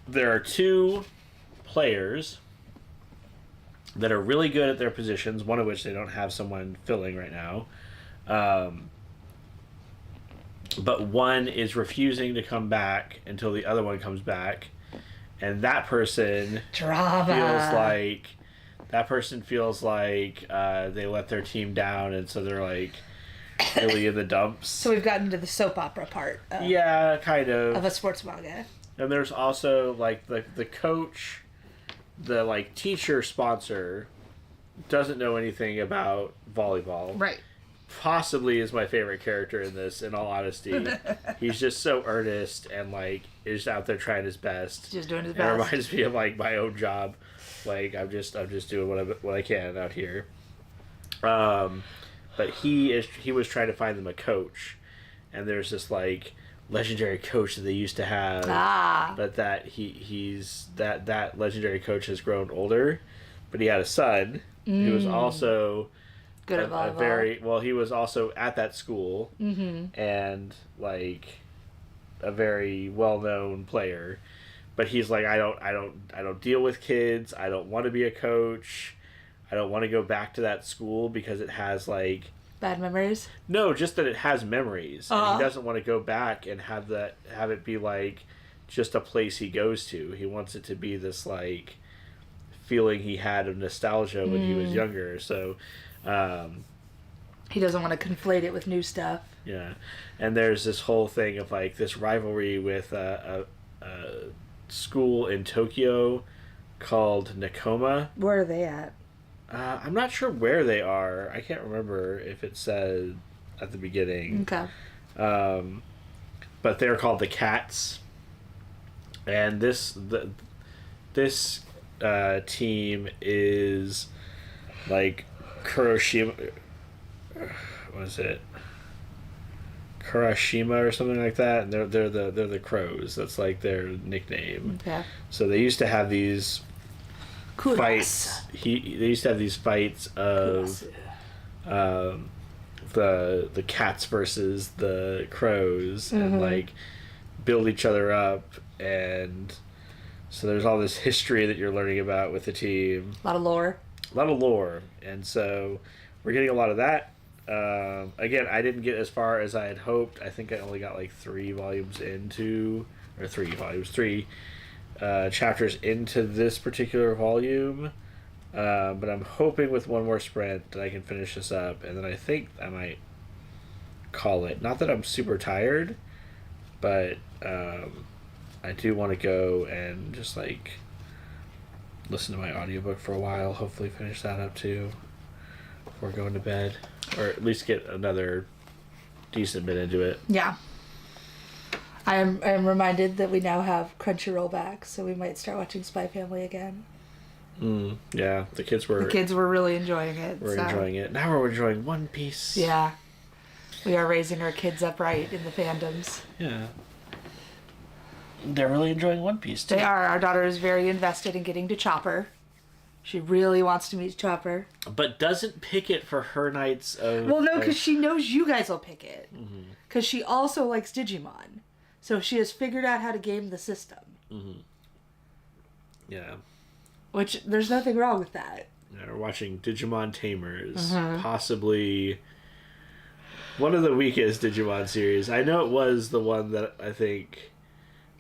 there are two players that are really good at their positions, one of which they don't have someone filling right now. But one is refusing to come back until the other one comes back. And that person Drama. feels like they let their team down, and so they're, like, really in the dumps. So we've gotten to the soap opera part Yeah, kind of. of a sports manga. And there's also, like, the coach, the, like, teacher sponsor doesn't know anything about volleyball. Right. Possibly is my favorite character in this, in all honesty. He's just so earnest and, like, is out there trying his best. Just doing his It best. reminds me of, like, my own job. Like, I'm just doing what I can out here. But he was trying to find them a coach, and there's this, like, legendary coach that they used to have. But that that legendary coach has grown older, but he had a son who was also Good at volleyball. he was also at that school, and, like, a very well-known player. But he's like, I don't deal with kids. I don't want to be a coach. I don't want to go back to that school because it has, like, Bad memories. no, just that it has memories. Uh-huh. And he doesn't want to go back and have it be, like, just a place he goes to. He wants it to be this, like, feeling he had of nostalgia when he was younger. So He doesn't want to conflate it with new stuff. Yeah, and there's this whole thing of like this rivalry with a school in Tokyo called Nakoma. Where are they at? I'm not sure where they are. I can't remember if it said at the beginning. Okay. But they're called the Cats, and this team is like Kuroshima. What is it? Kurashima or something like that. And they're the Crows. That's like their nickname. Okay. So they used to have these Kudos. fights. They used to have these fights of the cats versus the crows, and like build each other up, and so there's all this history that you're learning about with the team. A lot of lore. And so we're getting a lot of that. Again, I didn't get as far as I had hoped. I think I only got like 3 chapters into this particular volume. But I'm hoping with one more sprint that I can finish this up, and then I think I might call it. Not that I'm super tired, but I do want to go and just like listen to my audiobook for a while, hopefully finish that up too before going to bed, or at least get another decent bit into it. Yeah. I am reminded that we now have Crunchyroll back, so we might start watching Spy Family again. Yeah, the kids were really enjoying it. enjoying it. Now we're enjoying One Piece. Yeah. We are raising our kids upright in the fandoms. Yeah. They're really enjoying One Piece too. They are. Our daughter is very invested in getting to Chopper. She really wants to meet Chopper. But doesn't pick it for her nights of... Well, no, because she knows you guys will pick it. Because she also likes Digimon. So she has figured out how to game the system. Yeah. Which, there's nothing wrong with that. Yeah, we're watching Digimon Tamers. Possibly one of the weakest Digimon series. I know it was the one that I think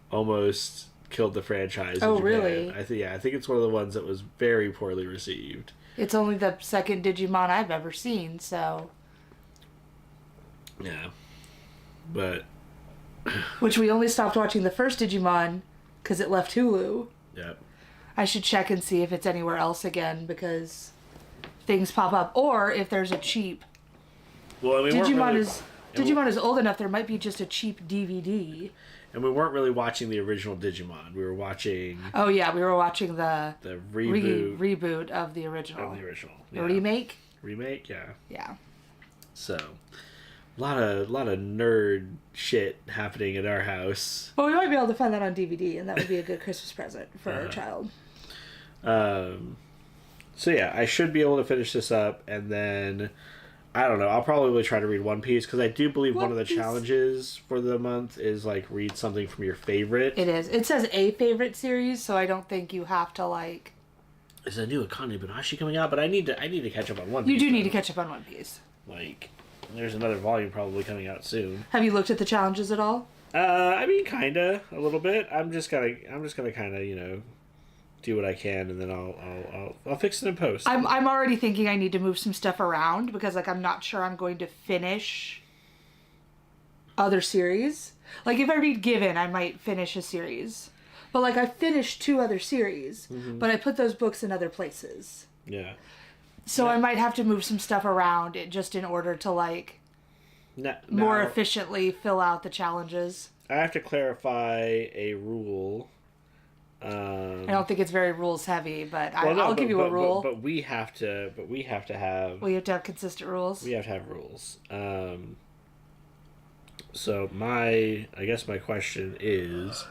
almost killed the franchise. Oh, in Japan. really? I think it's one of the ones that was very poorly received. It's only the second Digimon I've ever seen, so... Yeah. But... Which we only stopped watching the first Digimon because it left Hulu. Yep. I should check and see if it's anywhere else again, because things pop up. Or if there's a cheap... Well, I mean, Digimon is old enough, there might be just a cheap DVD. And we weren't really watching the original Digimon. We were watching... Oh, yeah, we were watching the reboot. Reboot of the original. Of the original. The Yeah. remake? Remake, yeah. Yeah. So, a lot of nerd shit happening at our house. Well, we might be able to find that on DVD, and that would be a good Christmas present for our child. So yeah, I should be able to finish this up, and then I don't know. I'll probably try to read One Piece, because I do believe one of the challenges for the month is like read something from your favorite. It is. It says a favorite series, so I don't think you have to like. There's a new Akane Banashi coming out, but I need to catch up on One Piece. You do need to catch up on One Piece. Like, there's another volume probably coming out soon. Have you looked at the challenges at all? I mean, kinda a little bit. I'm just gonna kind of do what I can, and then I'll fix it in post. I'm already thinking I need to move some stuff around because like I'm not sure I'm going to finish other series. Like if I read Given, I might finish a series. But like I finished 2 other series, but I put those books in other places. Yeah. So I might have to move some stuff around just in order to like more efficiently fill out the challenges. I have to clarify a rule. I don't think it's very rules heavy, but I'll give you a rule. But we have to have. Well, you have to have consistent rules. We have to have rules. So I guess my question is,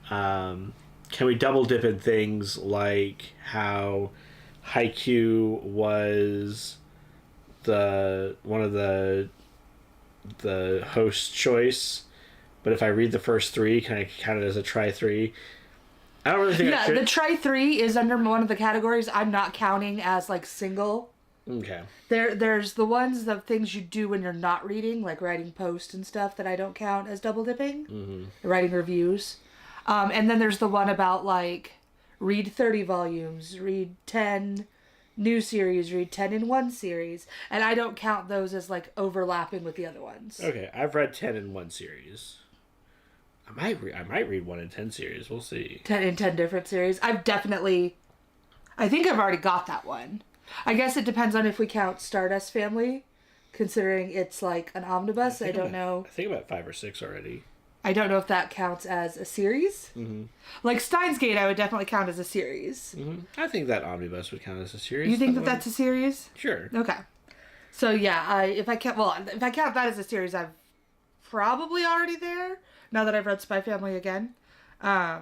can we double dip in things like how Haikyuu was one of the host choice, but if I read the first 3, can I count it as a try 3? I don't really think I should. The try 3 is under one of the categories I'm not counting as like single. Okay. There's the things you do when you're not reading, like writing posts and stuff that I don't count as double dipping. Writing reviews. And then there's the one about like read 30 volumes, read 10 new series read 10 in one series, and I don't count those as like overlapping with the other ones. Okay, I've read 10 in one series. I might read 1 in 10 series. We'll see. 10 in 10 different series. I think I've already got that one. I guess it depends on if we count Stardust Family, considering it's like an omnibus. I don't know. I think about 5 or 6 already. I don't know if that counts as a series. Mm-hmm. Like Steins Gate, I would definitely count as a series. Mm-hmm. I think that omnibus would count as a series. You think that that's a series? Sure. Okay. So yeah, if I count that as a series, I'm probably already there. Now that I've read Spy Family again. So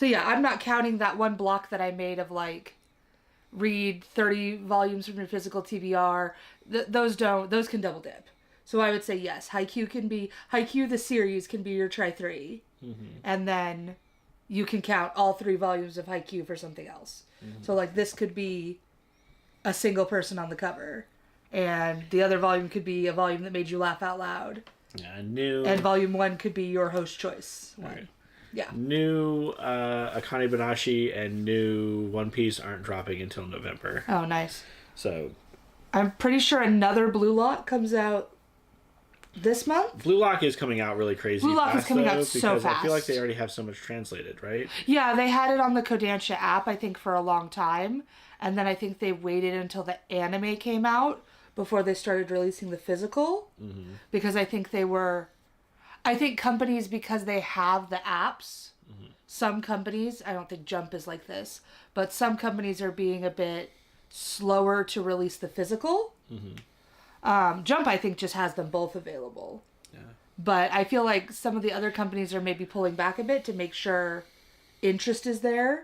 yeah, I'm not counting that one block that I made of like read 30 volumes from your physical TBR. Those can double dip. So I would say yes, Haikyuu the series can be your try 3. Mm-hmm. And then you can count all 3 volumes of Haikyuu for something else. Mm-hmm. So like this could be a single person on the cover, and the other volume could be a volume that made you laugh out loud. Yeah, new. And volume 1 could be your host choice one. Right. Yeah. New Akane Banashi and new One Piece aren't dropping until November. Oh, nice. So I'm pretty sure another Blue Lock comes out this month. Blue Lock is coming out really crazy. Blue Lock is fast, coming out though, so because I feel like fast. they already have so much translated, right? Yeah, they had it on the Kodansha app, I think, for a long time. And then I think they waited until the anime came out before they started releasing the physical. Mm-hmm. Because I think companies, because they have the apps, some companies, I don't think Jump is like this, but some companies are being a bit slower to release the physical. Mm-hmm. Jump, I think, just has them both available. Yeah. But I feel like some of the other companies are maybe pulling back a bit to make sure interest is there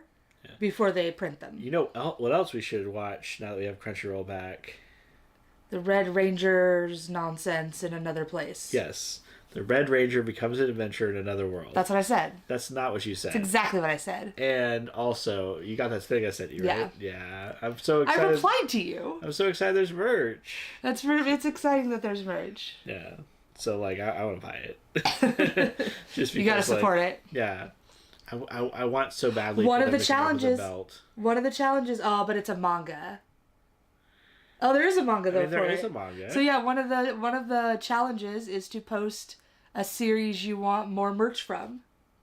before they print them. You know what else we should watch now that we have Crunchyroll back? The Red Ranger's nonsense in another place. Yes. The Red Ranger becomes an adventure in another world. That's what I said. That's not what you said. That's exactly what I said. And also, you got that thing I sent you, right? Yeah. I'm so excited. I replied to you. I'm so excited there's merch. It's exciting that there's merch. Yeah. So, like, I want to buy it. Just because, You gotta support it. Yeah. I want so badly One for of them the to come up with a challenges. belt. One of the challenges. Oh, but it's a manga. Oh, there is a manga though. There for is it. a manga. So yeah, one of the challenges is to post a series you want more merch from.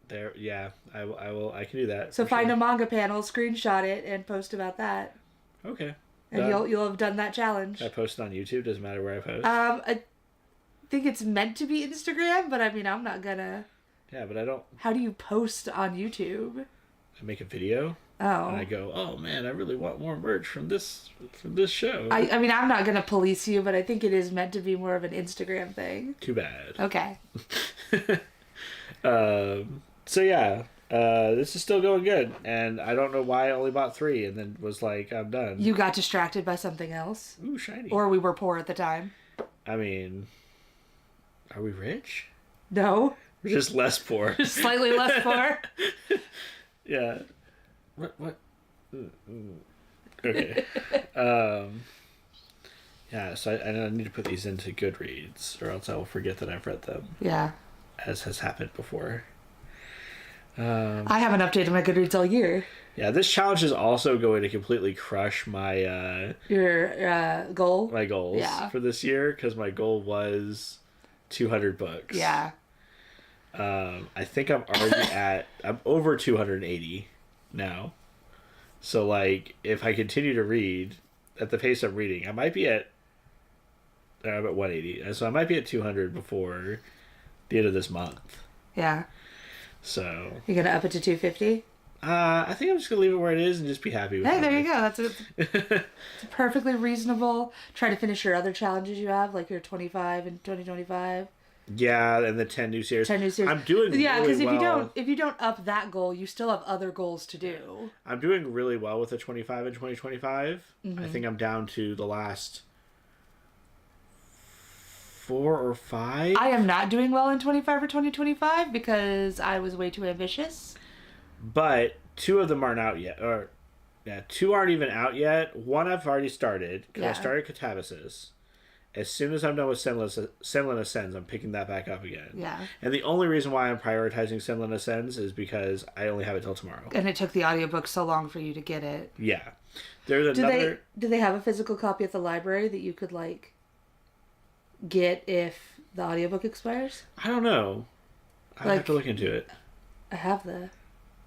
There, yeah, I will. I can do that. So for find sure. a manga panel, screenshot it, and post about that. Okay. And Done. you'll have done that challenge. I post it on YouTube. Doesn't matter where I post. I think it's meant to be Instagram, but I mean, I'm not gonna. Yeah, but I don't. How do you post on YouTube? I make a video Oh. and I go, oh man, I really want more merch from this show. I mean, I'm not gonna police you, but I think it is meant to be more of an Instagram thing. Too bad. Okay. So yeah, this is still going good, and I don't know why I only bought 3 and then was like, I'm done. You got distracted by something else, Ooh, shiny. or we were poor at the time. I mean, are we rich? No, We're just less poor. slightly less poor. Yeah. What? Okay. Yeah, so I need to put these into Goodreads, or else I will forget that I've read them, Yeah. as has happened before. I haven't updated my Goodreads all year. Yeah, this challenge is also going to completely crush my Your goal? my goals Yeah. for this year, because my goal was 200 books. Yeah. I think I'm already I'm over 280 now. So, like, if I continue to read at the pace I'm reading, I'm at 180. So I might be at 200 before the end of this month. Yeah. So, You're gonna up it to 250? I think I'm just going to leave it where it is and just be happy with Hey, it. there you go. It's perfectly reasonable. Try to finish your other challenges you have, like your 25 and 2025. Yeah, and the 10 new series. 10 new series. I'm doing Yeah, really because well. if you don't up that goal, you still have other goals to do. I'm doing really well with the 25 and 2025. Mm-hmm. I think I'm down to the last 4 or 5. I am not doing well in 25 or 2025 because I was way too ambitious. But 2 of them aren't out yet. Or, yeah, 2 aren't even out yet. 1 I've already started, because I Yeah. started Catabasis. as soon as I'm done with Senlin Ascends, I'm picking that back up again. Yeah. And the only reason why I'm prioritizing Senlin Ascends is because I only have it till tomorrow. And it took the audiobook so long for you to get it. Yeah. There's another... Do they have a physical copy at the library that you could, like, get if the audiobook expires? I don't know. I'd have to look into it. I have the...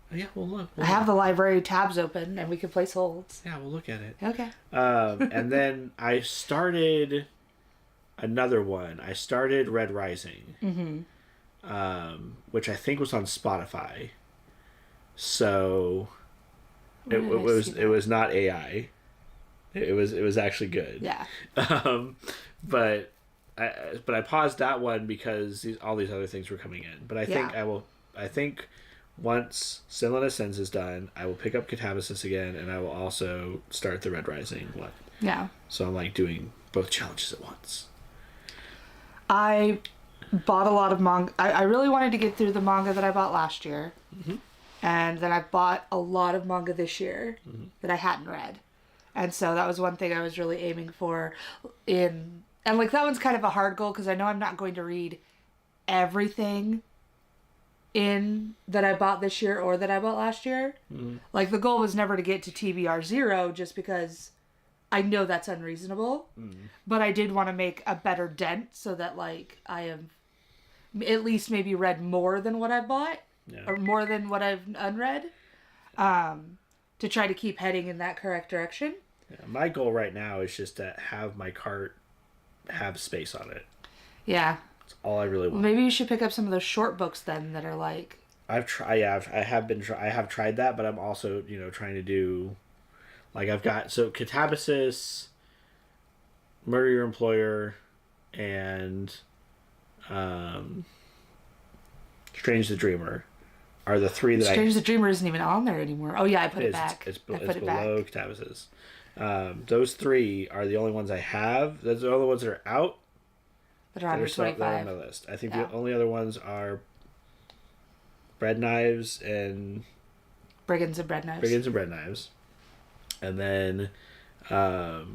Yeah, we'll look. I have the library tabs open, and we can place holds. Yeah, we'll look at it. Okay. And then I started another one. I started Red Rising, which I think was on Spotify. So it was not AI. It was actually good. Yeah. But I paused that one because all these other things were coming in. But I think once Senlin Ascends is done, I will pick up Catabasis again, and I will also start the Red Rising one. Yeah. So I'm like doing both challenges at once. I bought a lot of manga. I really wanted to get through the manga that I bought last year. And then I bought a lot of manga this year that I hadn't read. And so that was one thing I was really aiming for and like that one's kind of a hard goal because I know I'm not going to read everything in that I bought this year or that I bought last year. Like the goal was never to get to TBR 0 just because I know that's unreasonable. But I did want to make a better dent so that like I have at least maybe read more than what I bought or more than what I've unread to try to keep heading in that correct direction. Yeah, my goal right now is just to have my cart have space on it. Yeah. That's all I really want. Maybe you should pick up some of those short books then that are like. I have tried that, but I'm also trying to do, like I've got Catabasis, Murder Your Employer, and Strange the Dreamer are the three that Strange the Dreamer isn't even on there anymore. Oh yeah, I put it back. It's below Catabasis. Those three are the only ones I have. Those are the only ones that are out. That are on your 25. On my list. I think the only other ones are Bread Knives and Brigands and Bread Knives. And then that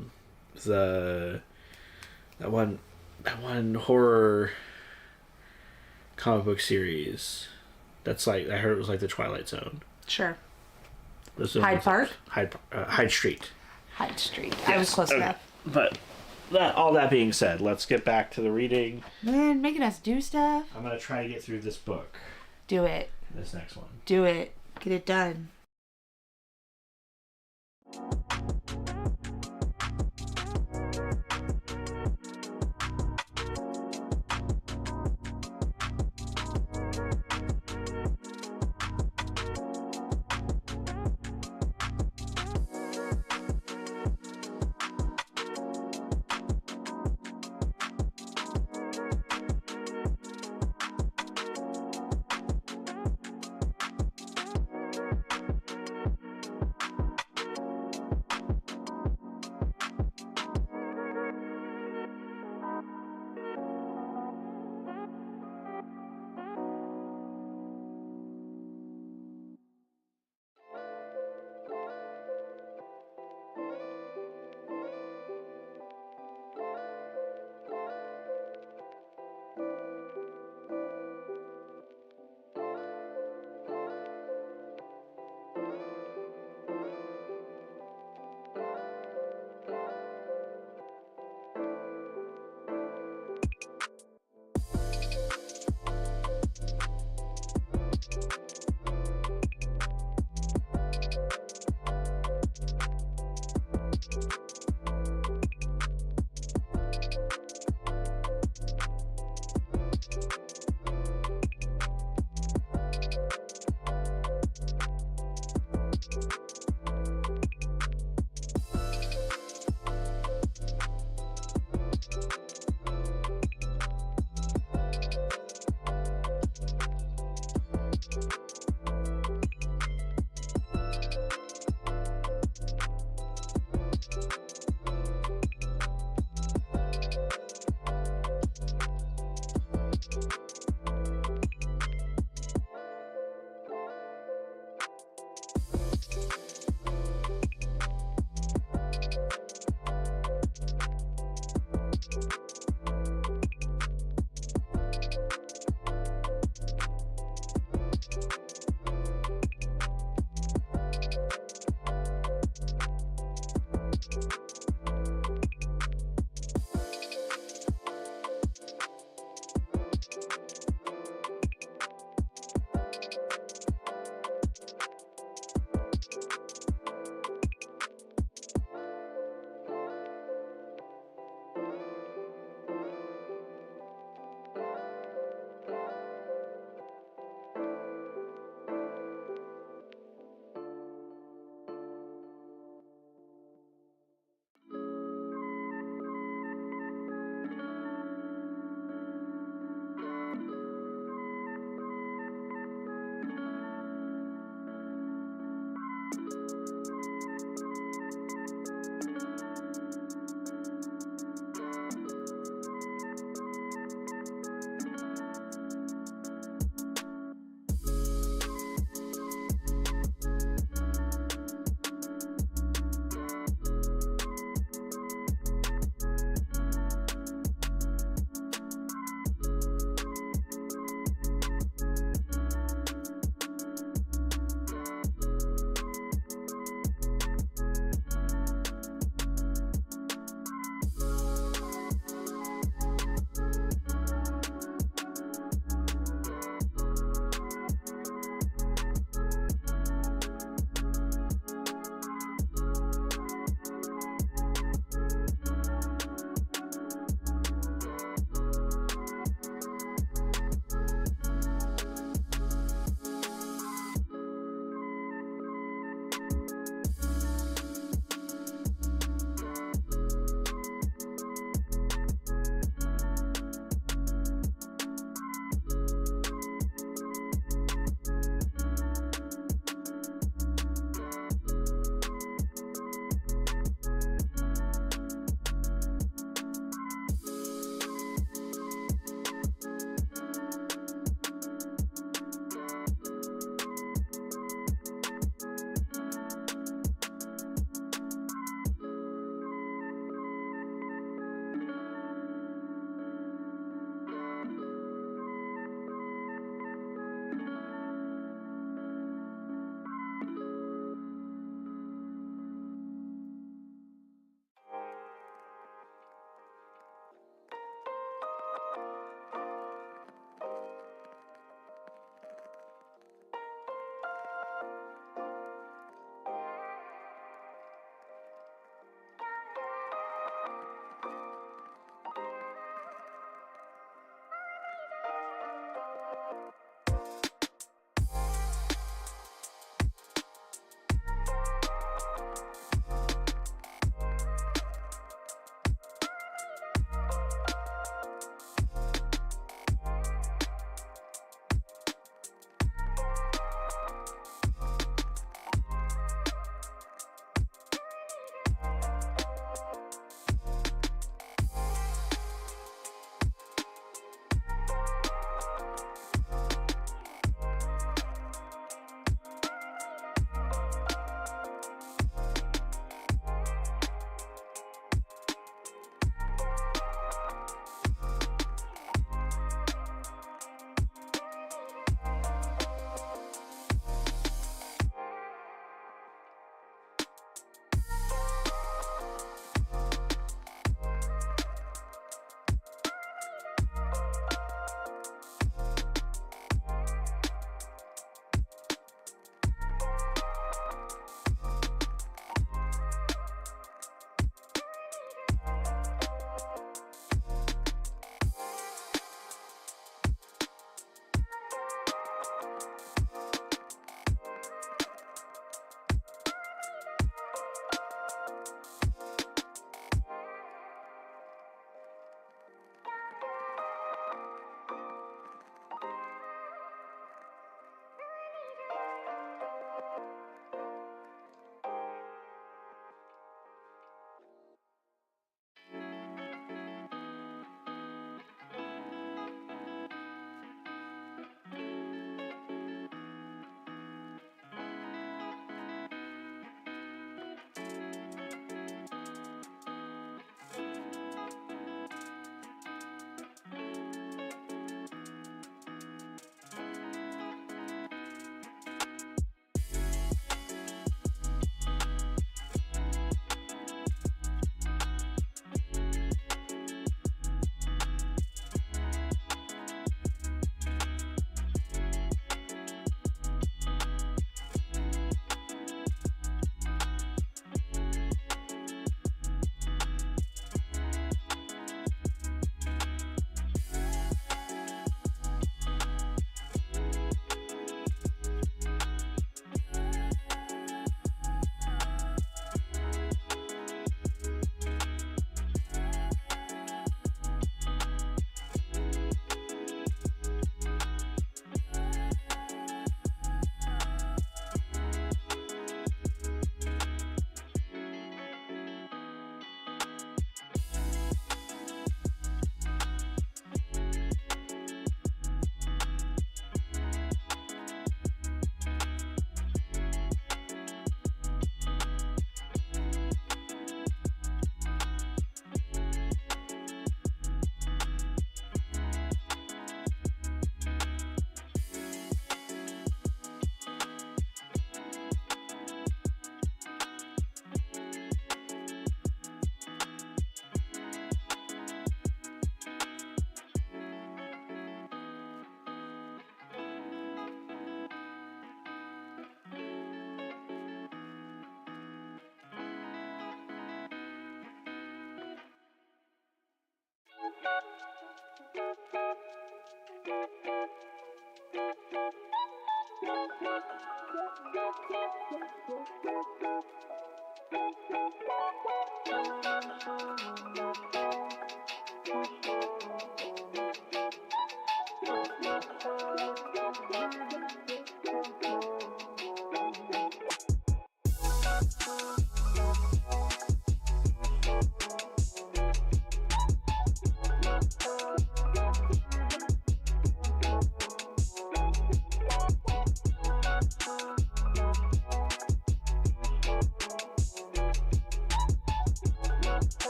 one horror comic book series that's like I heard it was like the Twilight Zone. Sure. Hyde Park? Hyde Street. Hyde Street. I was close enough. But all that being said, let's get back to the reading. Man, making us do stuff. I'm going to try to get through this book. Do it. This next one. Do it. Get it done.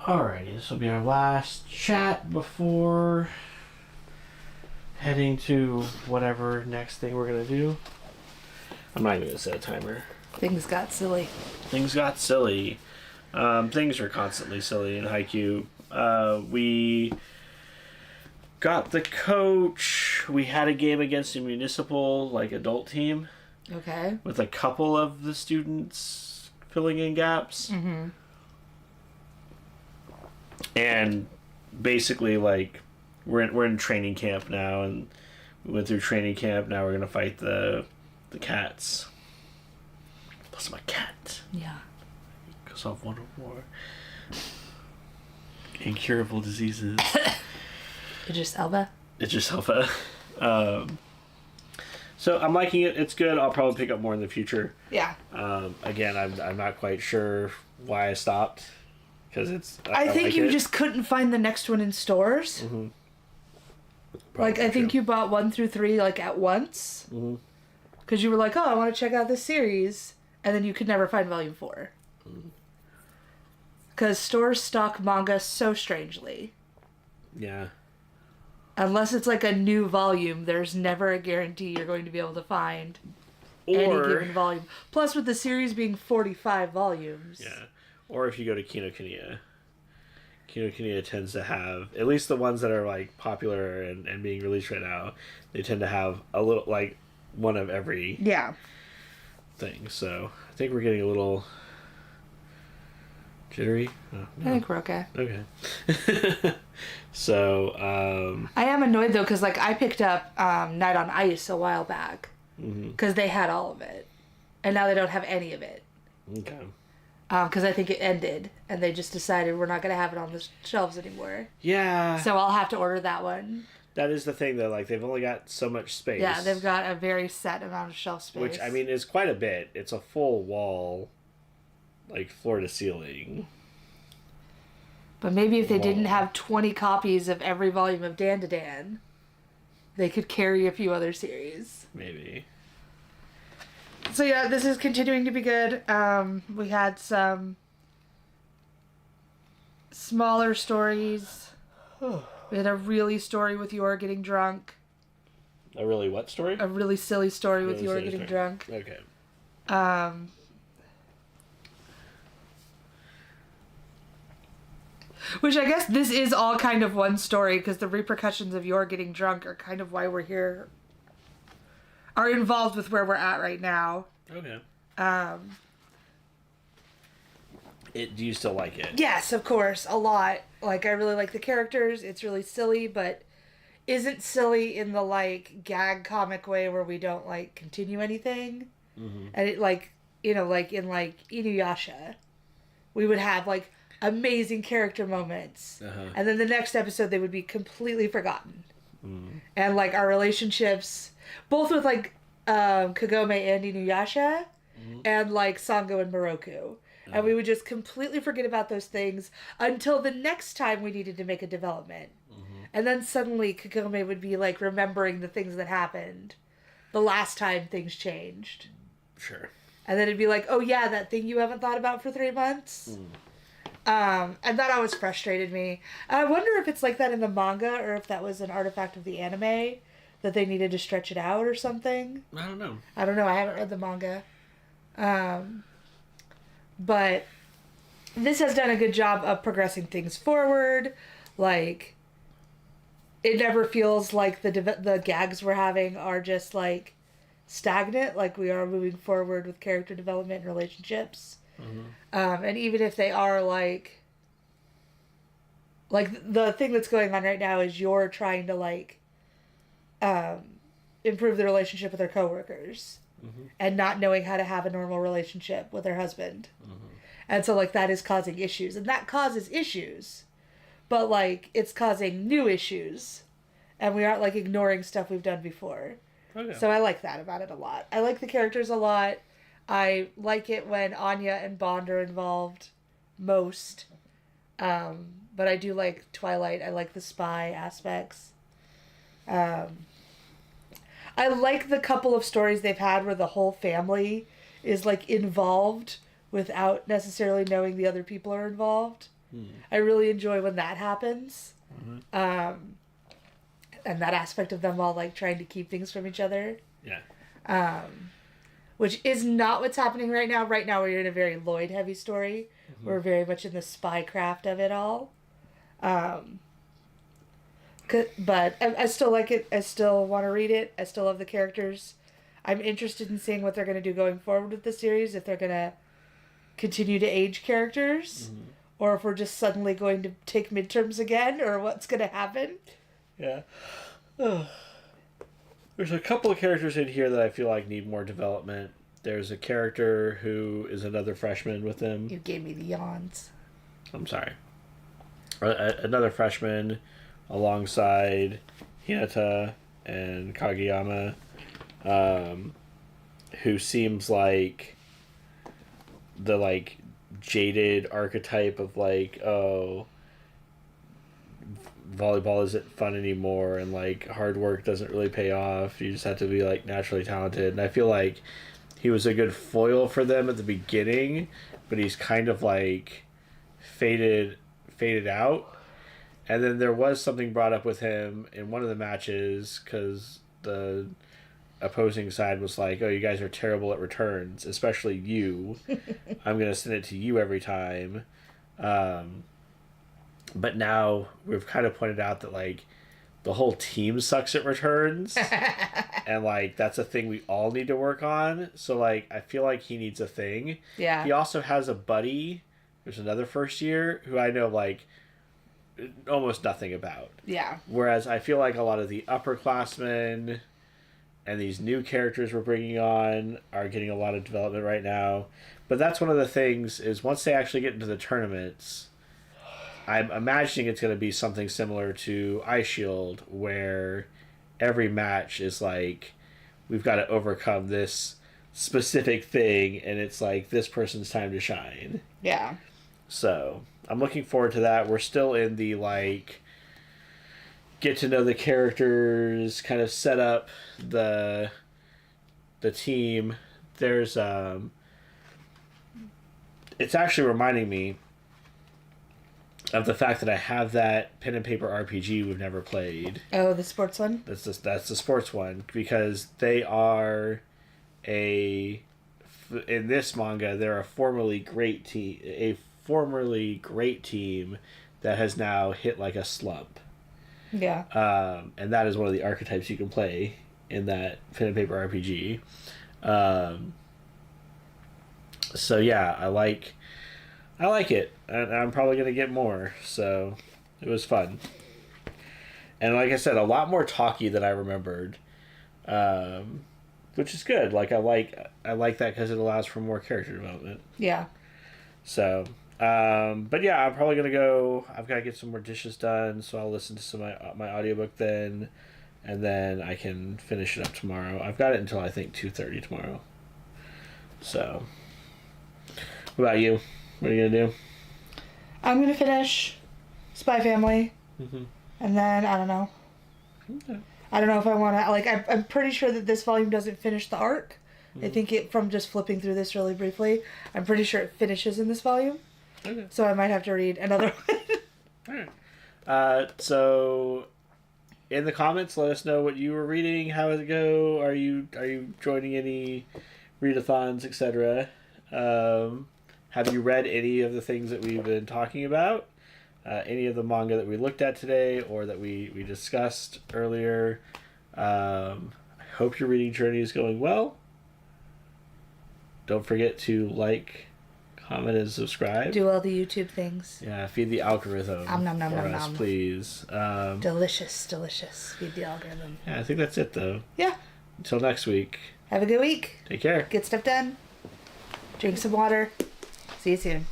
Alrighty, this will be our last chat before heading to whatever next thing we're gonna do. I'm not even gonna set a timer. Things got silly. Things got silly. Things are constantly silly in Haikyuu. We got the coach. We had a game against a municipal, like, adult team Okay. with a couple of the students filling in gaps. Mm-hmm. And basically, like, we're in training camp now, and we went through training camp. Now we're gonna fight the cats. Plus my cat. Yeah. Because I've one or more incurable diseases. Idris Elba. Idris Elba. So I'm liking it. It's good. I'll probably pick up more in the future. Yeah. Again, I'm not quite sure why I stopped. Because it's. I think like you it. just couldn't find the next one in stores. Mm-hmm. Like, I think you bought 1 through 3, like, at once. Mm-hmm. Because you were like, oh, I want to check out this series. And then you could never find volume 4. Because stores stock manga so strangely. Yeah. Unless it's like a new volume, there's never a guarantee you're going to be able to find any Or. given volume. Plus, with the series being 45 volumes. Yeah. Or if you go to Kinokuniya. Kinokuniya tends to have, at least the ones that are, like, popular and being released right now, they tend to have a little, like, one of every Yeah. thing. So I think we're getting a little jittery. Oh, I no. think we're okay. Okay. So, I am annoyed, though, because, like, I picked up Night on Ice a while back. mhm. Because they had all of it. And now they don't have any of it. Okay. Because I think it ended. And they just decided we're not going to have it on the shelves anymore. Yeah. So I'll have to order that one. That is the thing, though. Like, they've only got so much space. Yeah, they've got a very set amount of shelf space. Which, I mean, is quite a bit. It's a full wall, like, floor to ceiling. But maybe if they Whoa. didn't have 20 copies of every volume of Dan to Dan, they could carry a few other series. Maybe. So yeah, this is continuing to be good. We had some smaller stories. We had a really story with Yor getting drunk. A really what story? A really silly story with Really Yor silly getting story. drunk. Okay. Which I guess this is all kind of one story because the repercussions of Yor getting drunk are kind of why we're here. Are involved with where we're at right now. Okay. Um, Do you still like it? yes, of course, a lot. Like, I really like the characters. It's really silly, but isn't silly in the, like, gag comic way where we don't, like, continue anything. Mm-hmm. And it, like, you know, like, in, like, Inuyasha, we would have, like, amazing character moments. Uh-huh. And then the next episode, they would be completely forgotten. And, like, our relationships, both with, like, Kagome and Inuyasha, and, like, Sango and Moroku. And we would just completely forget about those things until the next time we needed to make a development. And then suddenly Kagome would be, like, remembering the things that happened the last time things changed. Sure. And then it'd be like, oh yeah, that thing you haven't thought about for 3 months? And that always frustrated me. I wonder if it's like that in the manga or if that was an artifact of the anime that they needed to stretch it out or something. I don't know. I don't know. I haven't read the manga. But this has done a good job of progressing things forward. Like, it never feels like the gags we're having are just, like, stagnant. Like, we are moving forward with character development and relationships. And even if they are, like, the thing that's going on right now is you're trying to, like, improve the relationship with her coworkers. And not knowing how to have a normal relationship with her husband. And so, like, that is causing issues. And that causes issues. But, like, it's causing new issues. And we aren't, like, ignoring stuff we've done before. Okay. So I like that about it a lot. I like the characters a lot. I like it when Anya and Bond are involved most. But I do like Twilight. I like the spy aspects. I like the couple of stories they've had where the whole family is, like, involved without necessarily knowing the other people are involved. I really enjoy when that happens. Mm-hmm. And that aspect of them all like trying to keep things from each other. Yeah. Which is not what's happening right now. Right now we're in a very Lloyd heavy story. We're very much in the spy craft of it all. But I still like it. I still want to read it. I still love the characters. I'm interested in seeing what they're going to do going forward with the series. If they're going to continue to age characters, or if we're just suddenly going to take midterms again, or what's going to happen. Yeah. There's a couple of characters in here that I feel like need more development. There's a character who is another freshman with them. You gave me the yawns. I'm sorry. Another freshman alongside Hinata and Kageyama, who seems like the like jaded archetype of like, oh, volleyball isn't fun anymore and like hard work doesn't really pay off. You just have to be like naturally talented. And I feel like he was a good foil for them at the beginning, but he's kind of like faded out. And then there was something brought up with him in one of the matches because the opposing side was like, oh, you guys are terrible at returns, especially you. I'm going to send it to you every time. But now we've kind of pointed out that, like, the whole team sucks at returns. And, like, that's a thing we all need to work on. So, like, I feel like he needs a thing. Yeah. He also has a buddy, there's another first year, who I know, like, almost nothing about. Yeah. Whereas I feel like a lot of the upperclassmen and these new characters we're bringing on are getting a lot of development right now. But that's one of the things is once they actually get into the tournaments, I'm imagining it's going to be something similar to Ice Shield, where every match is like, we've got to overcome this specific thing, and it's like, this person's time to shine. Yeah. So, I'm looking forward to that. We're still in the, like, get to know the characters, kind of set up the team. There's, it's actually reminding me of the fact that I have that pen and paper RPG we've never played. Oh, the sports one? That's the sports one, because they are in this manga, they're a formerly great team that has now hit like a slump. Yeah. And that is one of the archetypes you can play in that pen and paper RPG. So yeah, I like it, and I'm probably gonna get more. So it was fun, and like I said, a lot more talky than I remembered, which is good. Like I like that because it allows for more character development. Yeah. So, but yeah, I'm probably gonna go. I've got to get some more dishes done, so I'll listen to some of my audiobook then, and then I can finish it up tomorrow. I've got it until I think 2:30 tomorrow. So, what about you? What are you gonna do? I'm going to finish Spy Family. Mm-hmm. And then, I don't know. Okay. I don't know if I want to, like, I'm pretty sure that this volume doesn't finish the arc. I think from just flipping through this really briefly, I'm pretty sure it finishes in this volume. Okay. So I might have to read another one. Alright. So in the comments, let us know what you were reading, how did it go, are you joining any readathons, etc. Have you read any of the things that we've been talking about? Any of the manga that we looked at today or that we discussed earlier? I hope your reading journey is going well. Don't forget to like, comment, and subscribe. Do all the YouTube things. Yeah, feed the algorithm Nom, nom, nom, for nom, us, nom. please. Delicious. Feed the algorithm. Yeah, I think that's it, though. Yeah. Until next week, Have a good week. take care. Get stuff done. Drink some water. See you soon.